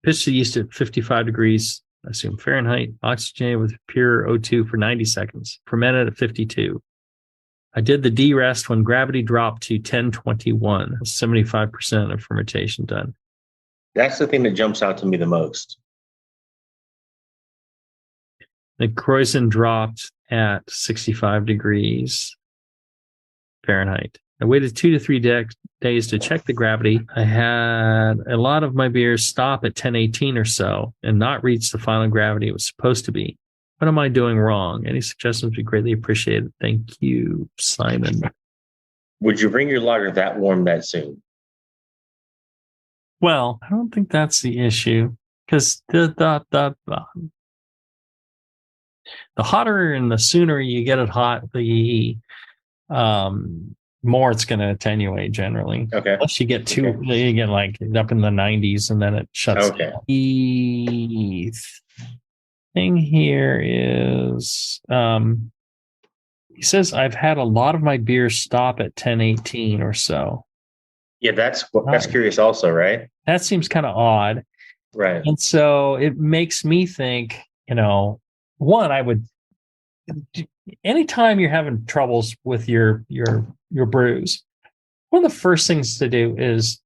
Pitch the yeast at 55 degrees, I assume Fahrenheit. Oxygenated with pure O2 for 90 seconds. Fermented at 52. I did the D-rest when gravity dropped to 1021. 75% of fermentation done. That's the thing that jumps out to me the most. The Kreuzen dropped at 65 degrees Fahrenheit. I waited 2 to 3 days to check the gravity. I had a lot of my beers stop at 1018 or so and not reach the final gravity it was supposed to be. What am I doing wrong? Any suggestions would be greatly appreciated. Thank you, Simon. Would you bring your lager that warm that soon? Well, I don't think that's the issue, because the hotter and the sooner you get it hot, the more it's going to attenuate generally. Okay. Unless you get you get like up in the 90s and then it shuts down. The thing here is, he says, I've had a lot of my beers stop at 1018 or so. Yeah, that's curious also, right? That seems kind of odd. Right. And so it makes me think, one, I would, anytime you're having troubles with your brews, one of the first things to do is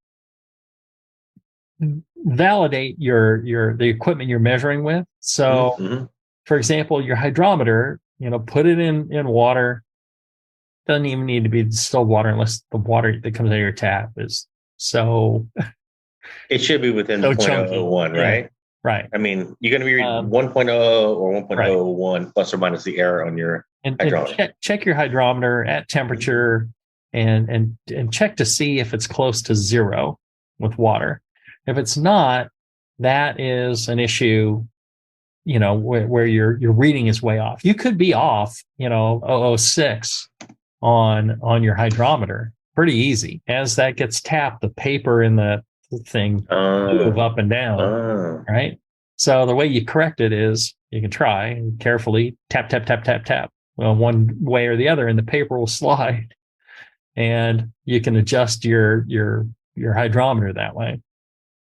validate the equipment you're measuring with. So, for example, your hydrometer, put it in water. Doesn't even need to be distilled water unless the water that comes out of your tap is so. It should be within so 0.001, right? Right. I mean, you're going to be reading 1.0 or 1.01 plus or minus the error on your hydrometer. And check your hydrometer at temperature and check to see if it's close to 0 with water. If it's not, that is an issue, where your reading is way off. You could be off, 0.006 on your hydrometer. Pretty easy. As that gets tapped, the paper in the thing move up and down, right? So the way you correct it is you can try and carefully tap, tap, tap, tap, tap, one way or the other, and the paper will slide, and you can adjust your hydrometer that way.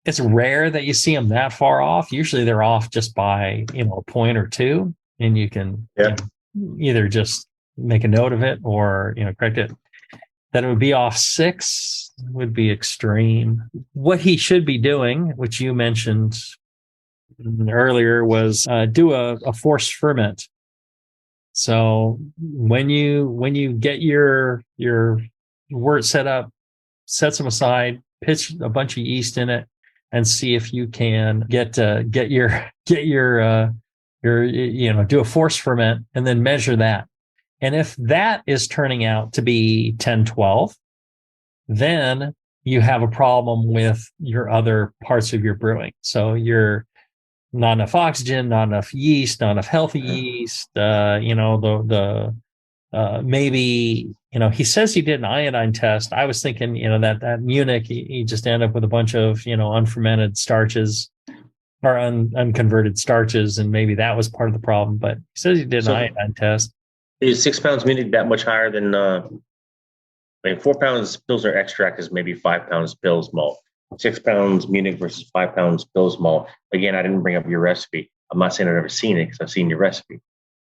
It's rare that you see them that far off. Usually they're off just by, a point or two, and you can either just make a note of it or, correct it. That it would be off 6 would be extreme. What he should be doing, which you mentioned earlier, was do a forced ferment. So when you get your wort set up, set some aside, pitch a bunch of yeast in it, and see if you can get your do a forced ferment, and then measure that. And if that is turning out to be 10, 12, then you have a problem with your other parts of your brewing. So you're not enough oxygen, not enough yeast, not enough healthy yeast. Maybe, he says he did an iodine test. I was thinking, that Munich, he just ended up with a bunch of, unfermented starches or unconverted starches. And maybe that was part of the problem, but he says he did an iodine test. Is 6 pounds Munich that much higher than, 4 pounds Pilsner extract is maybe 5 pounds Pils malt. 6 pounds Munich versus 5 pounds Pils malt. Again, I didn't bring up your recipe. I'm not saying I've ever seen it because I've seen your recipe,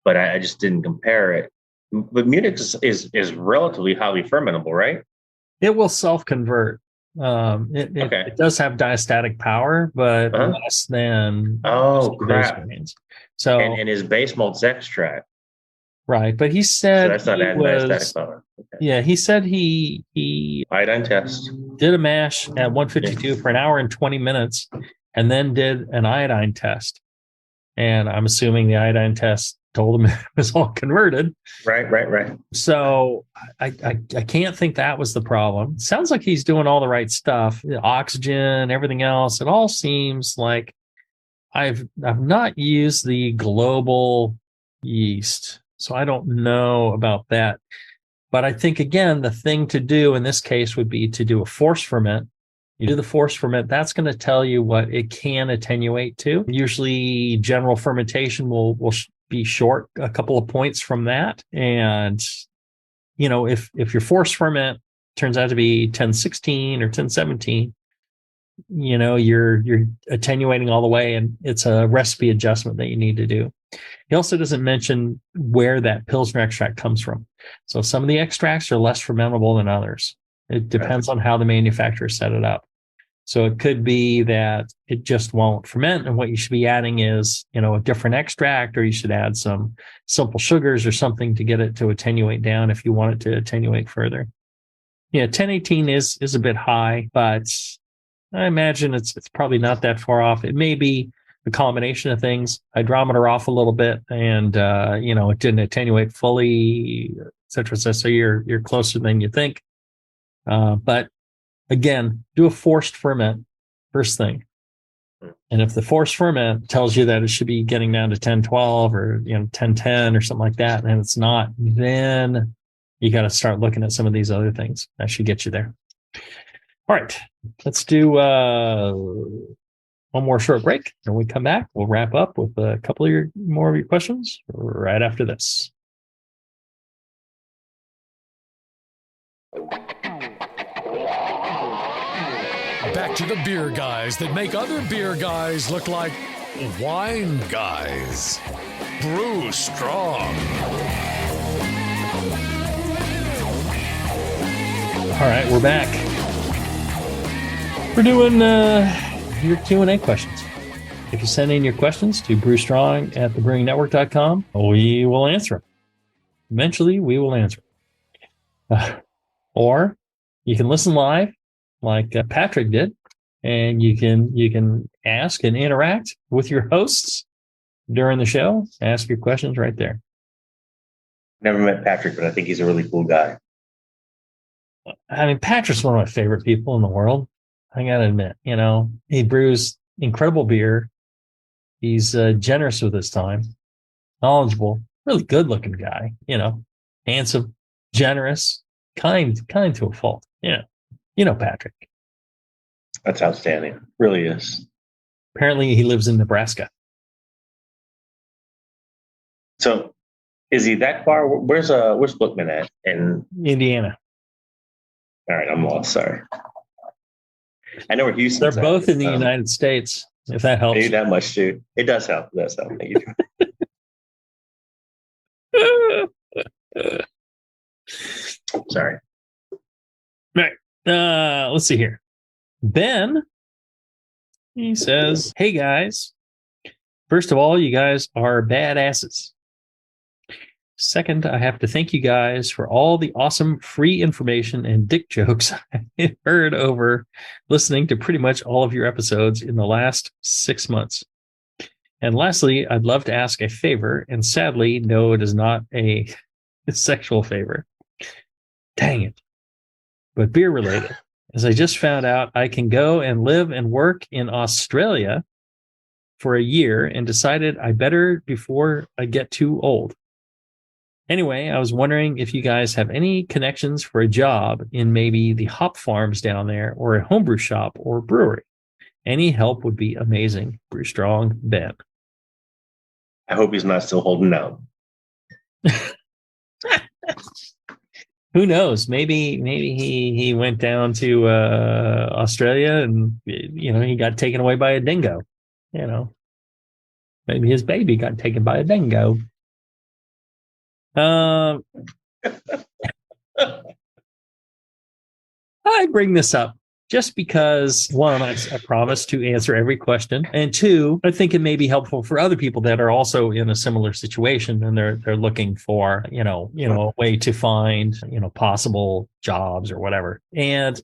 but I just didn't compare it. But Munich is relatively highly fermentable, right? It will self-convert. It does have diastatic power, but less than crap. So and his base malt's extract. Right, but he said so that's not diastatic power. Okay. Yeah, he said he iodine test, did a mash at 152 for an hour and 20 minutes, and then did an iodine test. And I'm assuming the iodine test told him it was all converted. Right. So I can't think that was the problem. Sounds like he's doing all the right stuff, the oxygen, everything else. It all seems like I've not used the global yeast, so I don't know about that. But I think, again, the thing to do in this case would be to do a forced ferment. You do the forced ferment, that's going to tell you what it can attenuate to. Usually general fermentation will be short a couple of points from that. And, if your forced ferment turns out to be 1016 or 1017, you're attenuating all the way, and it's a recipe adjustment that you need to do. He also doesn't mention where that Pilsner extract comes from. So some of the extracts are less fermentable than others. It depends on how the manufacturer set it up. So it could be that it just won't ferment, and what you should be adding is, a different extract, or you should add some simple sugars or something to get it to attenuate down if you want it to attenuate further. 1018 is a bit high, but I imagine it's probably not that far off. It may be a combination of things, hydrometer off a little bit, and it didn't attenuate fully, et cetera. So you're closer than you think. But again, do a forced ferment first thing. And if the forced ferment tells you that it should be getting down to 1012 or 1010 or something like that, and it's not, then you got to start looking at some of these other things. That should get you there. All right, let's do one more short break. When we come back, we'll wrap up with a couple of more of your questions right after this. Back to the beer guys that make other beer guys look like wine guys. Brew strong. All right, we're back. We're doing your Q&A questions. If you send in your questions to brewstrong@thebrewingnetwork.com, we will answer them. Eventually, we will answer them. Or you can listen live, like Patrick did, and you can ask and interact with your hosts during the show. Ask your questions right there. Never met Patrick, but I think he's a really cool guy. I mean, Patrick's one of my favorite people in the world. I gotta admit, he brews, incredible beer. He's generous with his time, knowledgeable, really good-looking guy. Handsome, generous, kind to a fault. Patrick. That's outstanding. Really is. Apparently, he lives in Nebraska. So, is he that far? Where's Blickman at? In Indiana. All right, I'm lost. Sorry. I know where Houston's They're both in the United States, if that helps. Maybe that much, too. It does help. It does help. Thank you. Sorry. Right. Let's see here. Ben, he says, "Hey, guys. First of all, you guys are badasses. Second, I have to thank you guys for all the awesome free information and dick jokes I've heard over listening to pretty much all of your episodes in the last 6 months. And lastly, I'd love to ask a favor, and sadly, no, it is not a sexual favor. Dang it. But beer related. As I just found out, I can go and live and work in Australia for a year and decided I better before I get too old. Anyway, I was wondering if you guys have any connections for a job in maybe the hop farms down there or a homebrew shop or brewery. Any help would be amazing. Brew strong, Ben." I hope he's not still holding out. Who knows? Maybe he went down to Australia and he got taken away by a dingo. Maybe his baby got taken by a dingo. I bring this up just because, one, I promise to answer every question, and two, I think it may be helpful for other people that are also in a similar situation and they're looking for a way to find possible jobs or whatever. And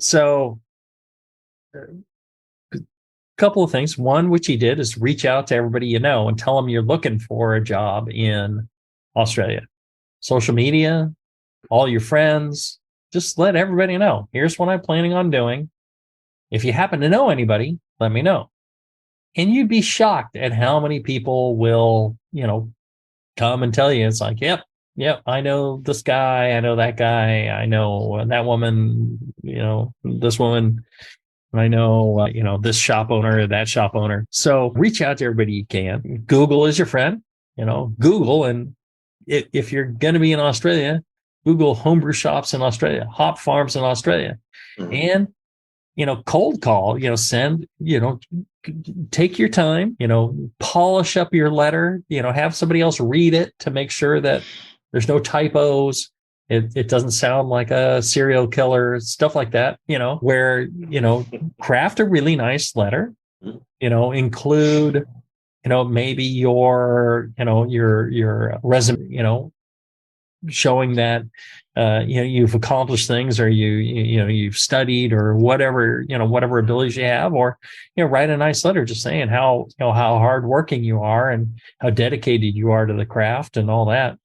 so, couple of things. One, which he did, is reach out to everybody and tell them you're looking for a job in Australia. Social media, all your friends, just let everybody know. Here's what I'm planning on doing. If you happen to know anybody, let me know. And you'd be shocked at how many people will, come and tell you. It's like, yep, I know this guy, I know that guy, I know that woman, this woman. I know, this shop owner, that shop owner. So reach out to everybody you can. Google is your friend. Google, and if you're going to be in Australia, Google homebrew shops in Australia, hop farms in Australia, and cold call. Send. Take your time. Polish up your letter. Have somebody else read it to make sure that there's no typos. It doesn't sound like a serial killer, stuff like that, where, craft a really nice letter, include, maybe your resume, showing that, you've accomplished things, or you've studied, or whatever abilities you have, or, write a nice letter just saying how hardworking you are and how dedicated you are to the craft and all that.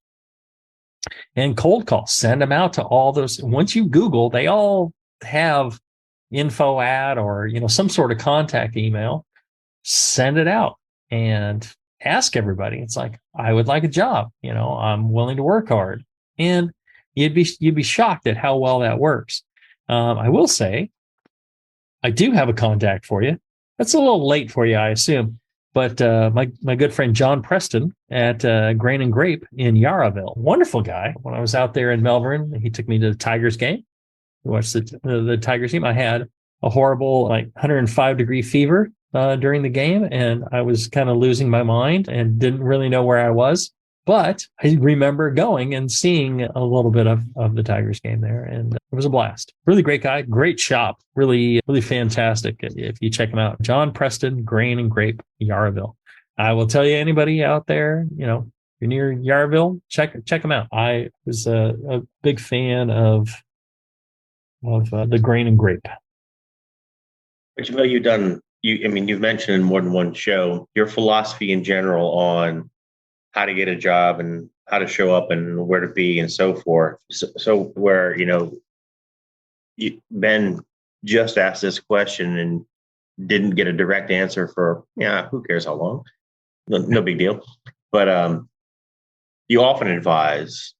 And cold call, send them out to all those. Once you Google, they all have info at, or, some sort of contact email. Send it out and ask everybody. It's like, I would like a job. I'm willing to work hard. And you'd be shocked at how well that works. I will say, I do have a contact for you. That's a little late for you, I assume. But my good friend John Preston at Grain and Grape in Yarraville, wonderful guy. When I was out there in Melbourne, he took me to the Tigers game. We watched the Tigers game. I had a horrible 105-degree fever during the game, and I was kind of losing my mind and didn't really know where I was. But I remember going and seeing a little bit of the Tigers game there, and it was a blast. Really great guy, great shop, really, really fantastic if you check him out. John Preston, Grain and Grape, Yarraville. I will tell you, anybody out there, you're near Yarraville, check him out. I was a big fan of the Grain and Grape. But you've mentioned in more than one show your philosophy in general on how to get a job and how to show up and where to be and so forth. So where, Ben just asked this question, and didn't get a direct answer for, who cares how long? No big deal. But you often advise,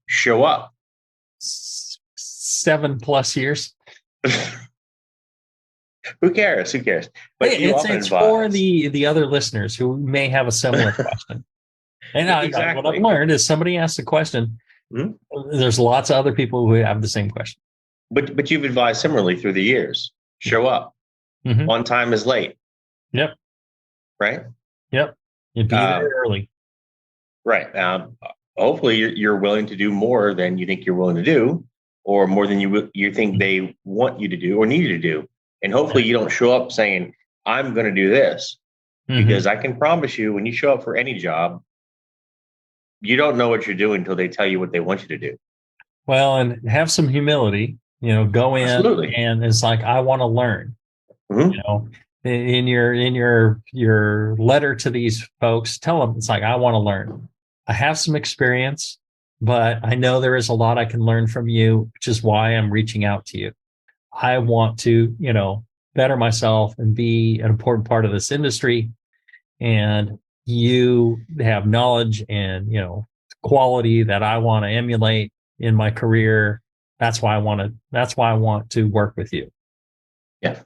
show up. 7+ years. Who cares? But it's for the other listeners who may have a similar question. And exactly. What I've learned is somebody asks a question. Mm-hmm. There's lots of other people who have the same question. But you've advised similarly through the years. Show up. Mm-hmm. On time is late. Yep. Right? Yep. You'd be there early. Right. Hopefully you're willing to do more than you think you're willing to do, or more than you think they want you to do or need you to do. And hopefully you don't show up saying, I'm going to do this. Mm-hmm. Because I can promise you, when you show up for any job, you don't know what you're doing until they tell you what they want you to do. Well, and have some humility, go in. Absolutely. And it's like, I want to learn. Mm-hmm. In your letter to these folks, tell them it's like, I want to learn. I have some experience, but I know there is a lot I can learn from you, which is why I'm reaching out to you. I want to, better myself and be an important part of this industry. And you have knowledge and, quality that I want to emulate in my career. That's why I want to work with you. Yeah.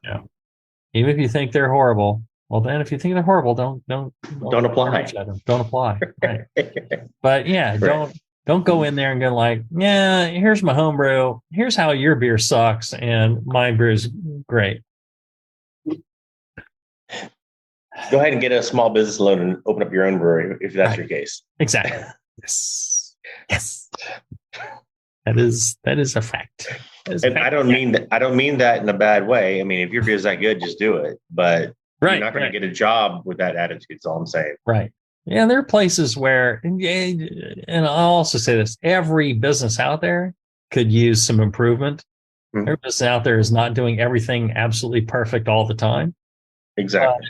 Even if you think they're horrible, well, then if you think they're horrible, don't apply. Don't apply. Right. But right. Don't go in there and go like, here's my homebrew. Here's how your beer sucks, and my beer is great. Go ahead and get a small business loan and open up your own brewery if that's your case. Exactly. Yes. That is a fact. And I don't mean that in a bad way. I mean, if your beer is that good, just do it. But you're not going to get a job with that attitude. That's all I'm saying. Right. Yeah, there are places where, and I'll also say this: every business out there could use some improvement. Mm-hmm. Every business out there is not doing everything absolutely perfect all the time. Exactly.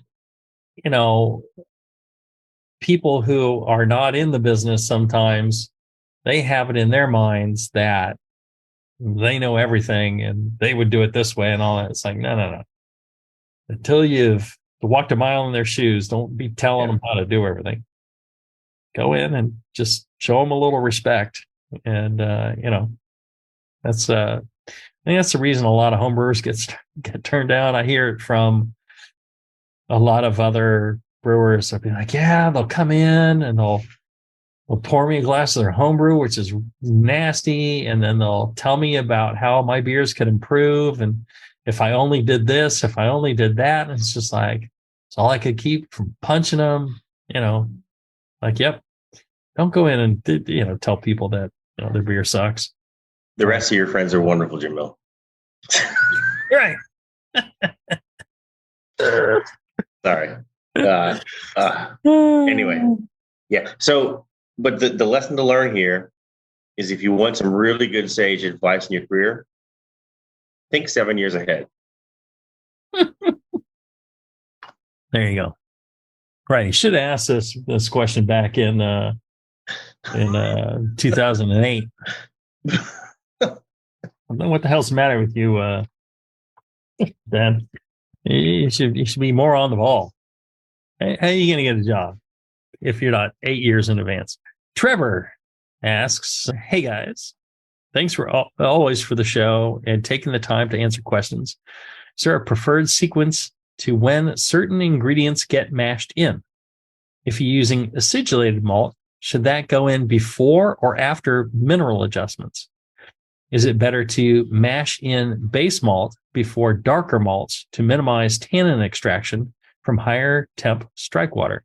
People who are not in the business, sometimes they have it in their minds that they know everything and they would do it this way and all that. It's like, no. Until you've walked a mile in their shoes, don't be telling them how to do everything. Go in and just show them a little respect. And, that's, I think that's the reason a lot of homebrewers get turned down. I hear it from a lot of other brewers. They'll be like, they'll come in and they'll pour me a glass of their homebrew, which is nasty. And then they'll tell me about how my beers could improve. And if I only did this, if I only did that, and it's just like, it's all I could keep from punching them, like, yep. Don't go in and, tell people that, their beer sucks. The rest of your friends are wonderful, Jamil. Right. Sorry. Anyway. Yeah. So, but the lesson to learn here is if you want some really good sage advice in your career, think 7 years ahead. There you go. Right. You should have asked this question back in 2008. I don't know what the hell's the matter with you, Ben. You should be more on the ball. How are you going to get a job if you're not 8 years in advance? Trevor asks, hey guys, thanks for always for the show and taking the time to answer questions. Is there a preferred sequence to when certain ingredients get mashed in? If you're using acidulated malt, should that go in before or after mineral adjustments? Is it better to mash in base malt before darker malts to minimize tannin extraction from higher temp strike water?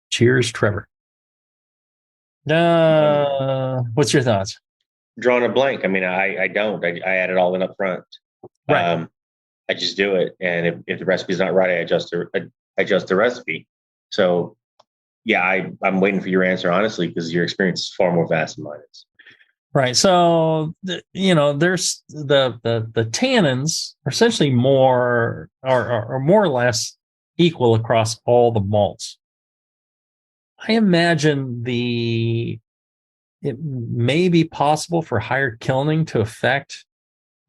Cheers, Trevor. What's your thoughts? Drawing a blank. I mean, I don't. I add it all in up front. Right. I just do it, and if the recipe's not right, I adjust the recipe. So, yeah, I'm waiting for your answer, honestly, because your experience is far more vast than mine is. Right. So, there's the tannins are essentially more or less equal across all the malts. I imagine it may be possible for higher kilning to affect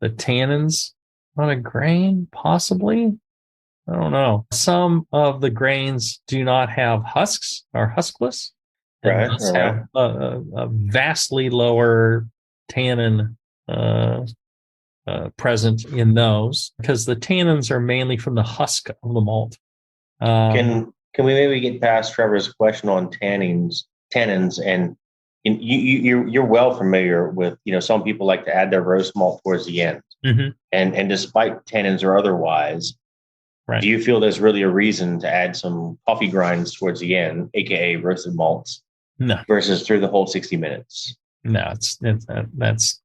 the tannins on a grain, possibly. I don't know. Some of the grains do not have husks or huskless. Right. Those have a vastly lower tannin present in those because the tannins are mainly from the husk of the malt. Can we maybe get past Trevor's question on tannins, and you're well familiar with, some people like to add their roast malt towards the end, and despite tannins or otherwise, right. Do you feel there's really a reason to add some coffee grinds towards the end, aka roasted malts, no, versus through the whole 60 minutes? No, that's.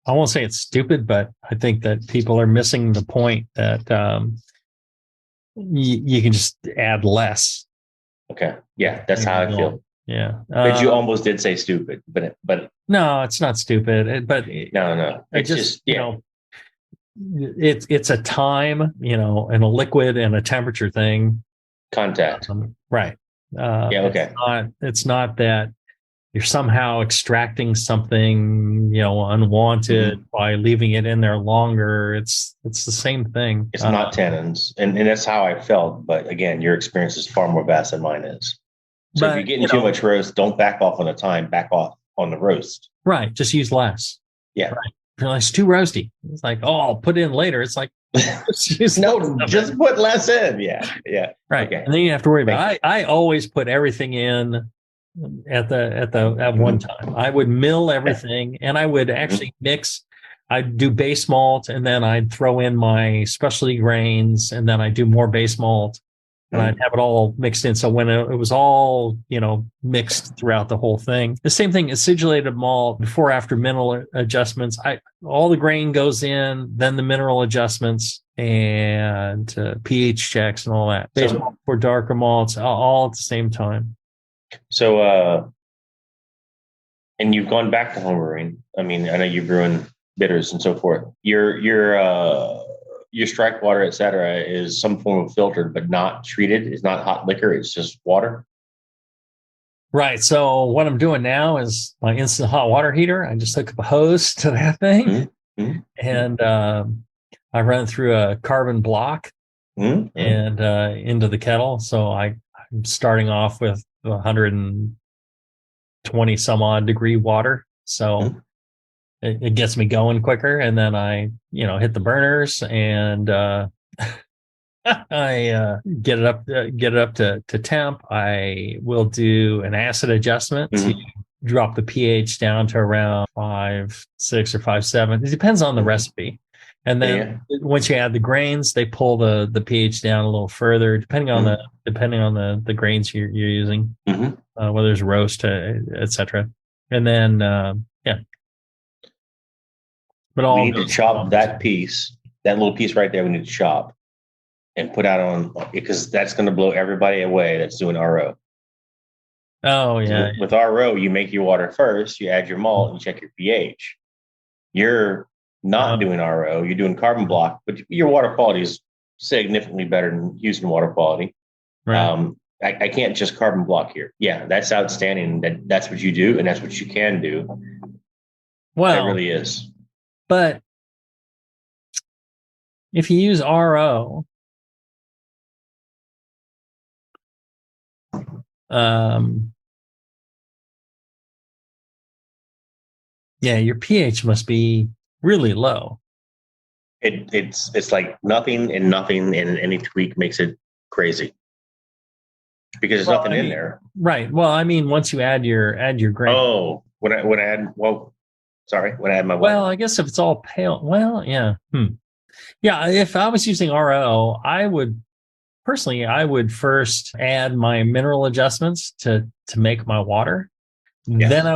I won't say it's stupid, but I think that people are missing the point that you can just add less. Okay, yeah, that's how I feel. Yeah, but you almost did say stupid, but no, it's not stupid. But no, it's just it's a time, and a liquid and a temperature thing. Contact, right? Okay. It's not that you're somehow extracting something, unwanted by leaving it in there longer. It's the same thing. It's not tannins, and that's how I felt. But again, your experience is far more vast than mine is. So if you're getting too much roast, don't back off on the time. Back off on the roast. Right. Just use less. Yeah. Right. It's too roasty. It's like, I'll put it in later. It's like, just put less in. Yeah. Right. Okay. And then you have to worry about it. I always put everything in at one time. I would mill everything, and I would actually mix. I'd do base malt, and then I'd throw in my specialty grains, and then I'd do more base malt, and I'd have it all mixed in. So when it was all, mixed throughout the whole thing, the same thing, acidulated malt before, after mineral adjustments, all the grain goes in, then the mineral adjustments and pH checks and all that. Base malt for darker malts, all at the same time. So, and you've gone back to homebrewing. I mean, I know you're brewing bitters and so forth. Your strike water, et cetera, is some form of filtered, but not treated. It's not hot liquor. It's just water. Right. So what I'm doing now is my instant hot water heater. I just hook up a hose to that thing, and I run it through a carbon block and into the kettle. So I'm starting off with 120 some odd degree water. So it gets me going quicker, and then I, hit the burners and I get it up to temp. I will do an acid adjustment to drop the pH down to around 5.6 or 5.7. It depends on the recipe. And then once you add the grains, they pull the pH down a little further, depending on the grains you're using, whether it's roast, etc. And then but we need to chop that little piece right there. We need to chop and put out on, because that's going to blow everybody away that's doing RO. Oh yeah. So with RO, you make your water first, you add your malt, and check your pH. You're not doing RO, you're doing carbon block, but your water quality is significantly better than Houston water quality. Right. I can't just carbon block here. Yeah, that's outstanding. That's what you do, and that's what you can do. Well, it really is. But if you use RO, your pH must be really low. It's like nothing, and any tweak makes it crazy, because there's nothing in there. Right. Well, I mean, once you add your grain. Oh, when I add my water. Well, I guess if it's all pale, well, yeah. Yeah, if I was using RO, I would first add my mineral adjustments to make my water. Yes. Then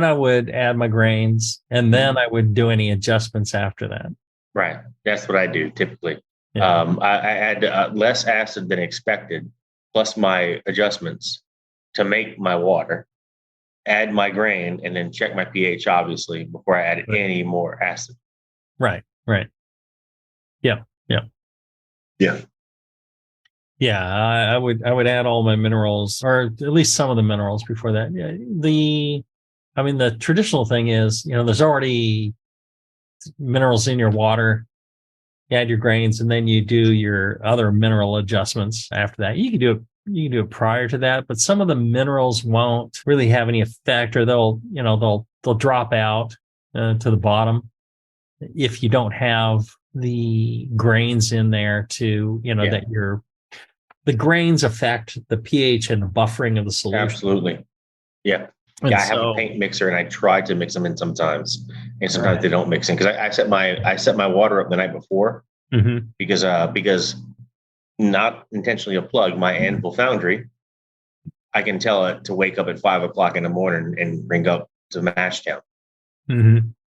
I would add my grains, and then I would do any adjustments after that. Right. That's what I do typically. Yeah. I add less acid than expected, plus my adjustments to make my water, add my grain, and then check my pH, obviously, before I add any more acid. Right. Yeah. Yeah, I would add all my minerals, or at least some of the minerals before that. Yeah, the traditional thing is, there's already minerals in your water, you add your grains, and then you do your other mineral adjustments after that. You can do it prior to that, but some of the minerals won't really have any effect, or they'll drop out to the bottom if you don't have the grains in there to, that the grains affect the pH and the buffering of the solution. Absolutely. Yeah. I have a paint mixer, and I try to mix them in sometimes, and sometimes they don't mix in, because I set my water up the night before, because not intentionally a plug, my Anvil foundry, I can tell it to wake up at 5 o'clock in the morning and bring up to mash town,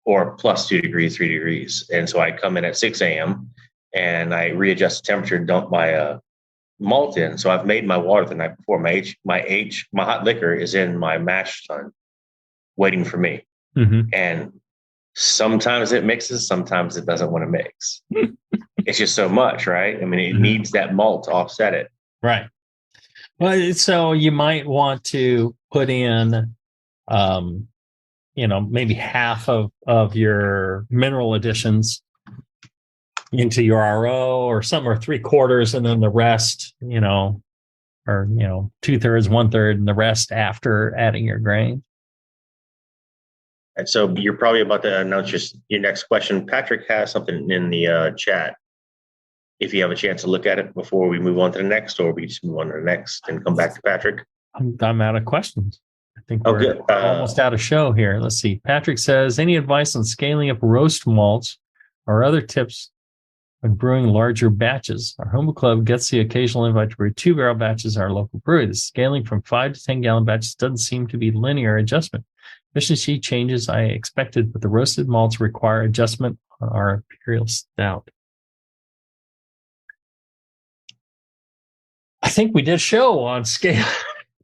or plus 2 degrees, 3 degrees, and so I come in at 6 a.m. and I readjust the temperature and dump my malt in. So I've made my water the night before. My hot liquor is in my mash tun waiting for me. And sometimes it mixes, sometimes it doesn't want to mix. It's just so much, right? I mean, it needs that malt to offset it. Right. Well, so you might want to put in, maybe half of your mineral additions into your RO or something, or 3/4, and then the rest, or 2/3, 1/3, and the rest after adding your grain. And so you're probably about to announce your next question. Patrick has something in the chat. If you have a chance to look at it before we move on to the next, or we just move on to the next and come back to Patrick. I'm out of questions. I think we're almost out of show here. Let's see. Patrick says, any advice on scaling up roast malts or other tips when brewing larger batches? Our homebrew club gets the occasional invite to brew 2-barrel batches at our local brewery. The scaling from 5 to 10 gallon batches doesn't seem to be linear adjustment. Efficiency changes I expected, but the roasted malts require adjustment on our Imperial Stout. I think we did a show on scale.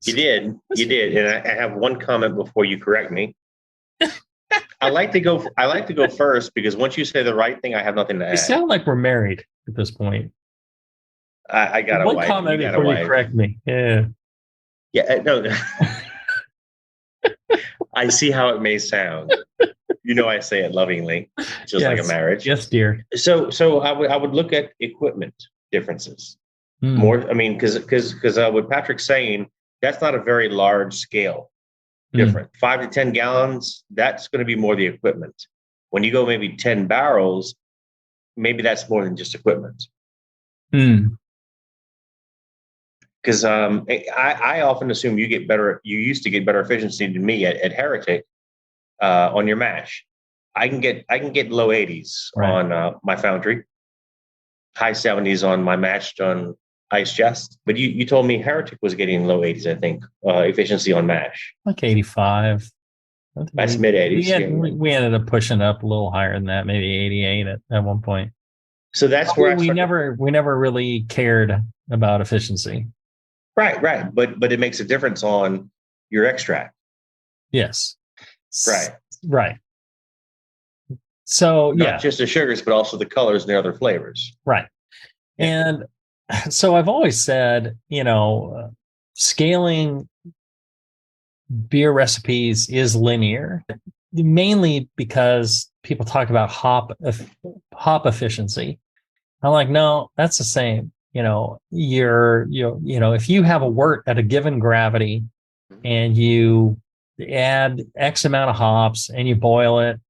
You did. And I have one comment before you correct me. I like to go first, because once you say the right thing, I have nothing to add. You sound like we're married at this point. I got a wife. One comment before you correct me. Yeah. Yeah. No. I see how it may sound. I say it lovingly, just like a marriage. Yes, dear. So I would look at equipment differences more. I mean, because what Patrick's saying, that's not a very large scale different. 5 to 10 gallons, that's going to be more the equipment. When you go maybe 10 barrels, maybe that's more than just equipment. Because I often assume you used to get better efficiency than me at Heretic on your mash. I can get low 80s on my foundry, high 70s on my mashed on ice chest. But you told me Heretic was getting low 80s, I think, efficiency on mash. Like 85. That's mid 80s. We ended up pushing up a little higher than that, maybe 88 at one point. So that's where we never really cared about efficiency. Right. But it makes a difference on your extract. Yes. Right. So, not just the sugars, but also the colors and the other flavors. Right. And so I've always said, scaling beer recipes is linear, mainly because people talk about hop efficiency. I'm like, no, that's the same. If you have a wort at a given gravity and you add X amount of hops and you boil it,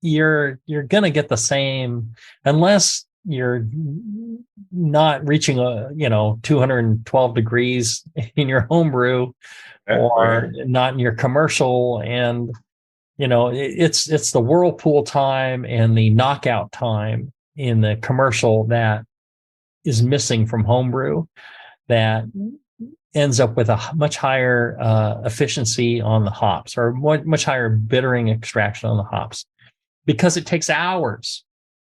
you're going to get the same, unless you're not reaching 212 degrees in your homebrew, or not in your commercial. And, it's the whirlpool time and the knockout time in the commercial that is missing from homebrew, that ends up with a much higher efficiency on the hops, or much higher bittering extraction on the hops, because it takes hours.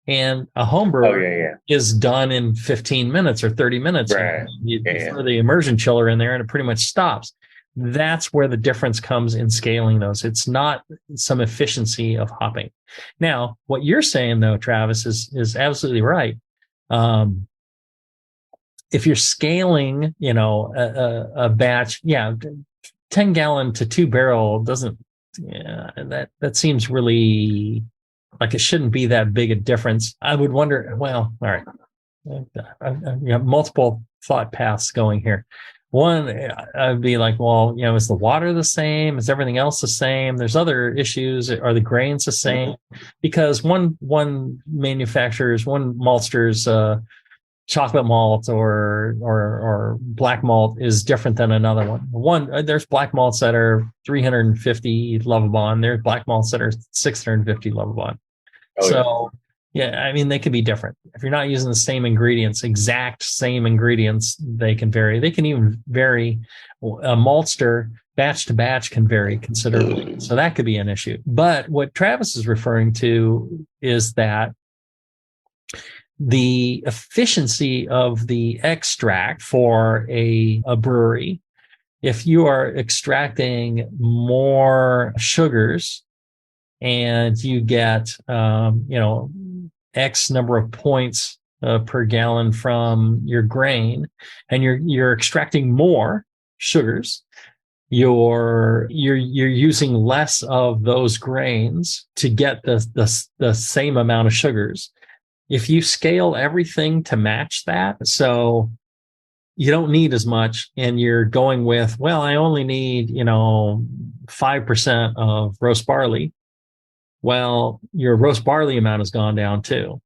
And a homebrew is done in 15 minutes or 30 minutes. Right. You throw the immersion chiller in there and it pretty much stops. That's where the difference comes in scaling those. It's not some efficiency of hopping. Now, what you're saying, though, Travis, is absolutely right. If you're scaling, a batch, 10 gallon to 2 barrel doesn't, that seems really Like it shouldn't be that big a difference. I would wonder, well, all right. You have multiple thought paths going here. One, I'd be like, well, is the water the same? Is everything else the same? There's other issues. Are the grains the same? Because one maltster's chocolate malt or black malt is different than another one. There's black malts that are 350 Lovibond. There's black malts that are 650 Lovibond. They can be different. If you're not using the same ingredients, exact same ingredients, they can vary. They can even vary. A maltster batch to batch can vary considerably. So that could be an issue. But what Travis is referring to is that the efficiency of the extract for a brewery, if you are extracting more sugars and you get, X number of points per gallon from your grain, and you're extracting more sugars, you're using less of those grains to get the same amount of sugars. If you scale everything to match that, so you don't need as much, and you're going with, well, I only need 5% of roast barley. Well, your roast barley amount has gone down too.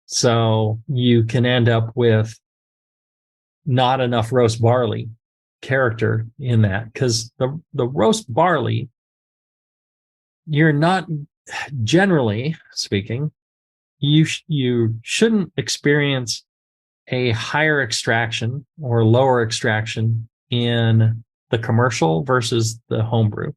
So you can end up with not enough roast barley character in that, because the roast barley, you're not, generally speaking, you shouldn't experience a higher extraction or lower extraction in the commercial versus the homebrew,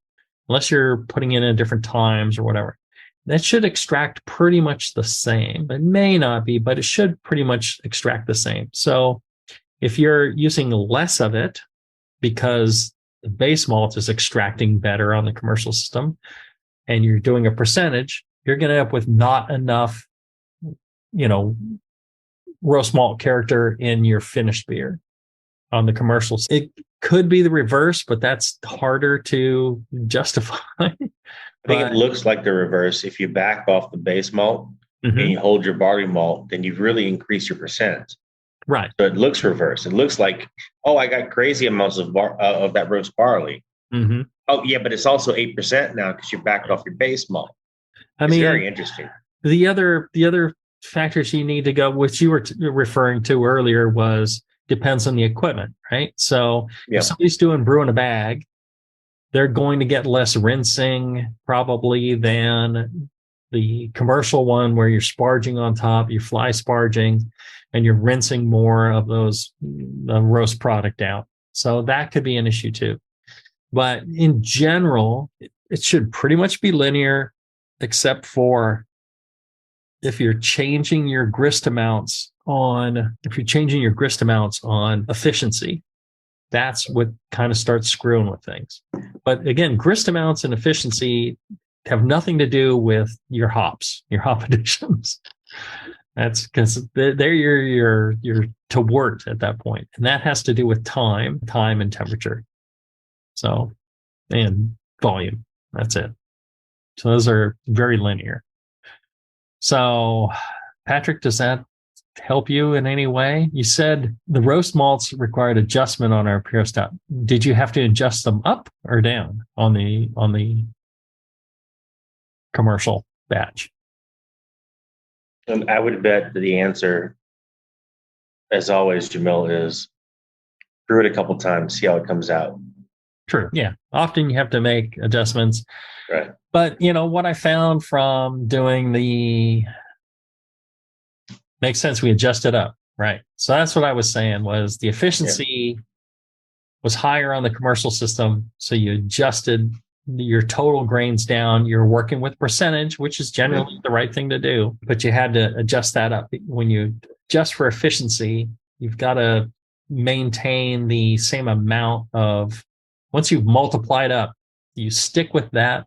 unless you're putting in at different times or whatever. That should extract pretty much the same. It may not be, but it should pretty much extract the same. So if you're using less of it because the base malt is extracting better on the commercial system, and you're doing a percentage, you're going to end up with not enough, roast malt character in your finished beer on the commercials. It could be the reverse, but that's harder to justify. I think it looks like the reverse. If you back off the base malt and you hold your barley malt, then you've really increased your percent. Right. So it looks reverse. It looks like, I got crazy amounts of that roast barley. Mm-hmm. Oh, yeah, but it's also 8% now because you backed off your base malt. It's very interesting. The other factors you need to go, which you were referring to earlier, was depends on the equipment, right? So if somebody's doing brew in a bag, they're going to get less rinsing probably than the commercial one where you're sparging on top, you're fly sparging, and you're rinsing more of the roast product out. So that could be an issue too. But in general, it should pretty much be linear, except for if you're changing your grist amounts on efficiency. That's what kind of starts screwing with things. But again, grist amounts and efficiency have nothing to do with your hop additions. That's because they're your to wort at that point. And that has to do with time and temperature. So, and volume. That's it. So those are very linear. So, Patrick, does that help you in any way? You said the roast malts required adjustment on our Imperial Stout. Did you have to adjust them up or down on the commercial batch? And I would bet that the answer, as always, Jamil, is brew it a couple times, see how it comes out. True. Yeah. Often you have to make adjustments. Right. But, what I found from doing makes sense. We adjust it up. Right. So that's what I was saying was the efficiency was higher on the commercial system. So you adjusted your total grains down. You're working with percentage, which is generally the right thing to do, but you had to adjust that up. When you adjust for efficiency, you've got to maintain the same amount of, once you've multiplied up, you stick with that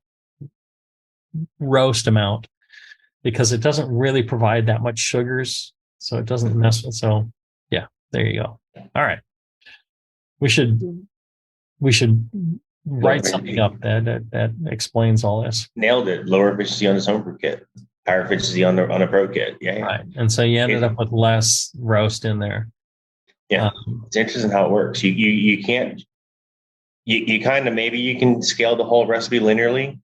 roast amount because it doesn't really provide that much sugars. So it doesn't mess with, so yeah, there you go. All right. We should write something up that explains all this. Nailed it. Lower efficiency on this homebrew kit, higher efficiency on a pro kit. Yeah. Right. And so you ended up with less roast in there. Yeah. It's interesting how it works. You can't, you kind of, maybe you can scale the whole recipe linearly,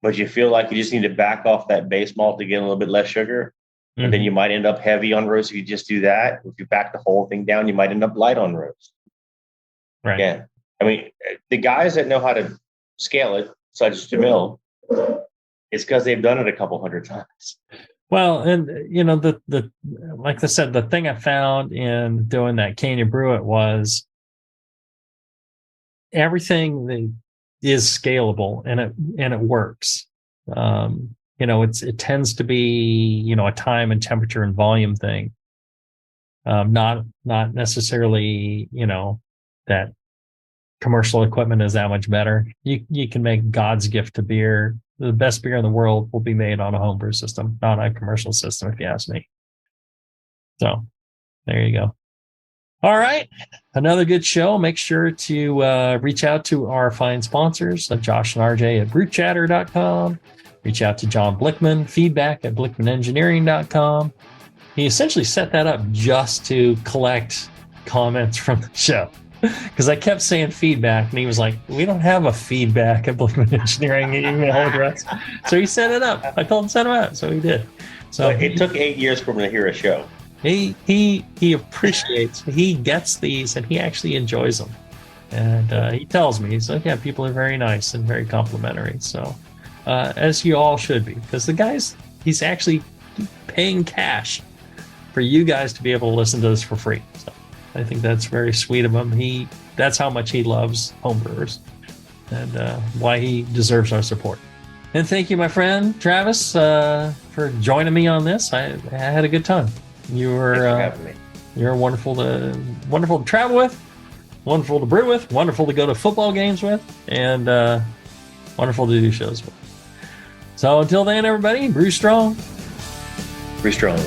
but you feel like you just need to back off that base malt to get a little bit less sugar. And then you might end up heavy on roast if you just do that. If you back the whole thing down, you might end up light on roast. Right. Yeah. I mean, the guys that know how to scale it, such as Jamil, it's because they've done it a couple hundred times. Well, and you know, the like I said, the thing I found in doing that Can You Brew It was everything that is scalable and it works. You know, it tends to be, you know, a time and temperature and volume thing. Not necessarily, you know, that commercial equipment is that much better. You can make God's gift to beer. The best beer in the world will be made on a homebrew system, not a commercial system, if you ask me. So there you go. All right. Another good show. Make sure to reach out to our fine sponsors, Josh and RJ at brewchatter.com. Reach out to John Blickman, feedback at blickmanengineering.com. He essentially set that up just to collect comments from the show. Because I kept saying feedback, and he was like, we don't have a feedback at Blickman Engineering email address. So he set it up. I told him to set it up, so he did. So it took 8 years for him to hear a show. He appreciates, he gets these, and he actually enjoys them. And he tells me, he's like, yeah, people are very nice and very complimentary. So, as you all should be, because the guy's, he's actually paying cash for you guys to be able to listen to this for free. So I think that's very sweet of him. That's how much he loves homebrewers and why he deserves our support. And thank you, my friend Travis, for joining me on this. I had a good time. You're wonderful to travel with, wonderful to brew with, wonderful to go to football games with, and wonderful to do shows with. So until then, everybody, brew strong. Brew strong.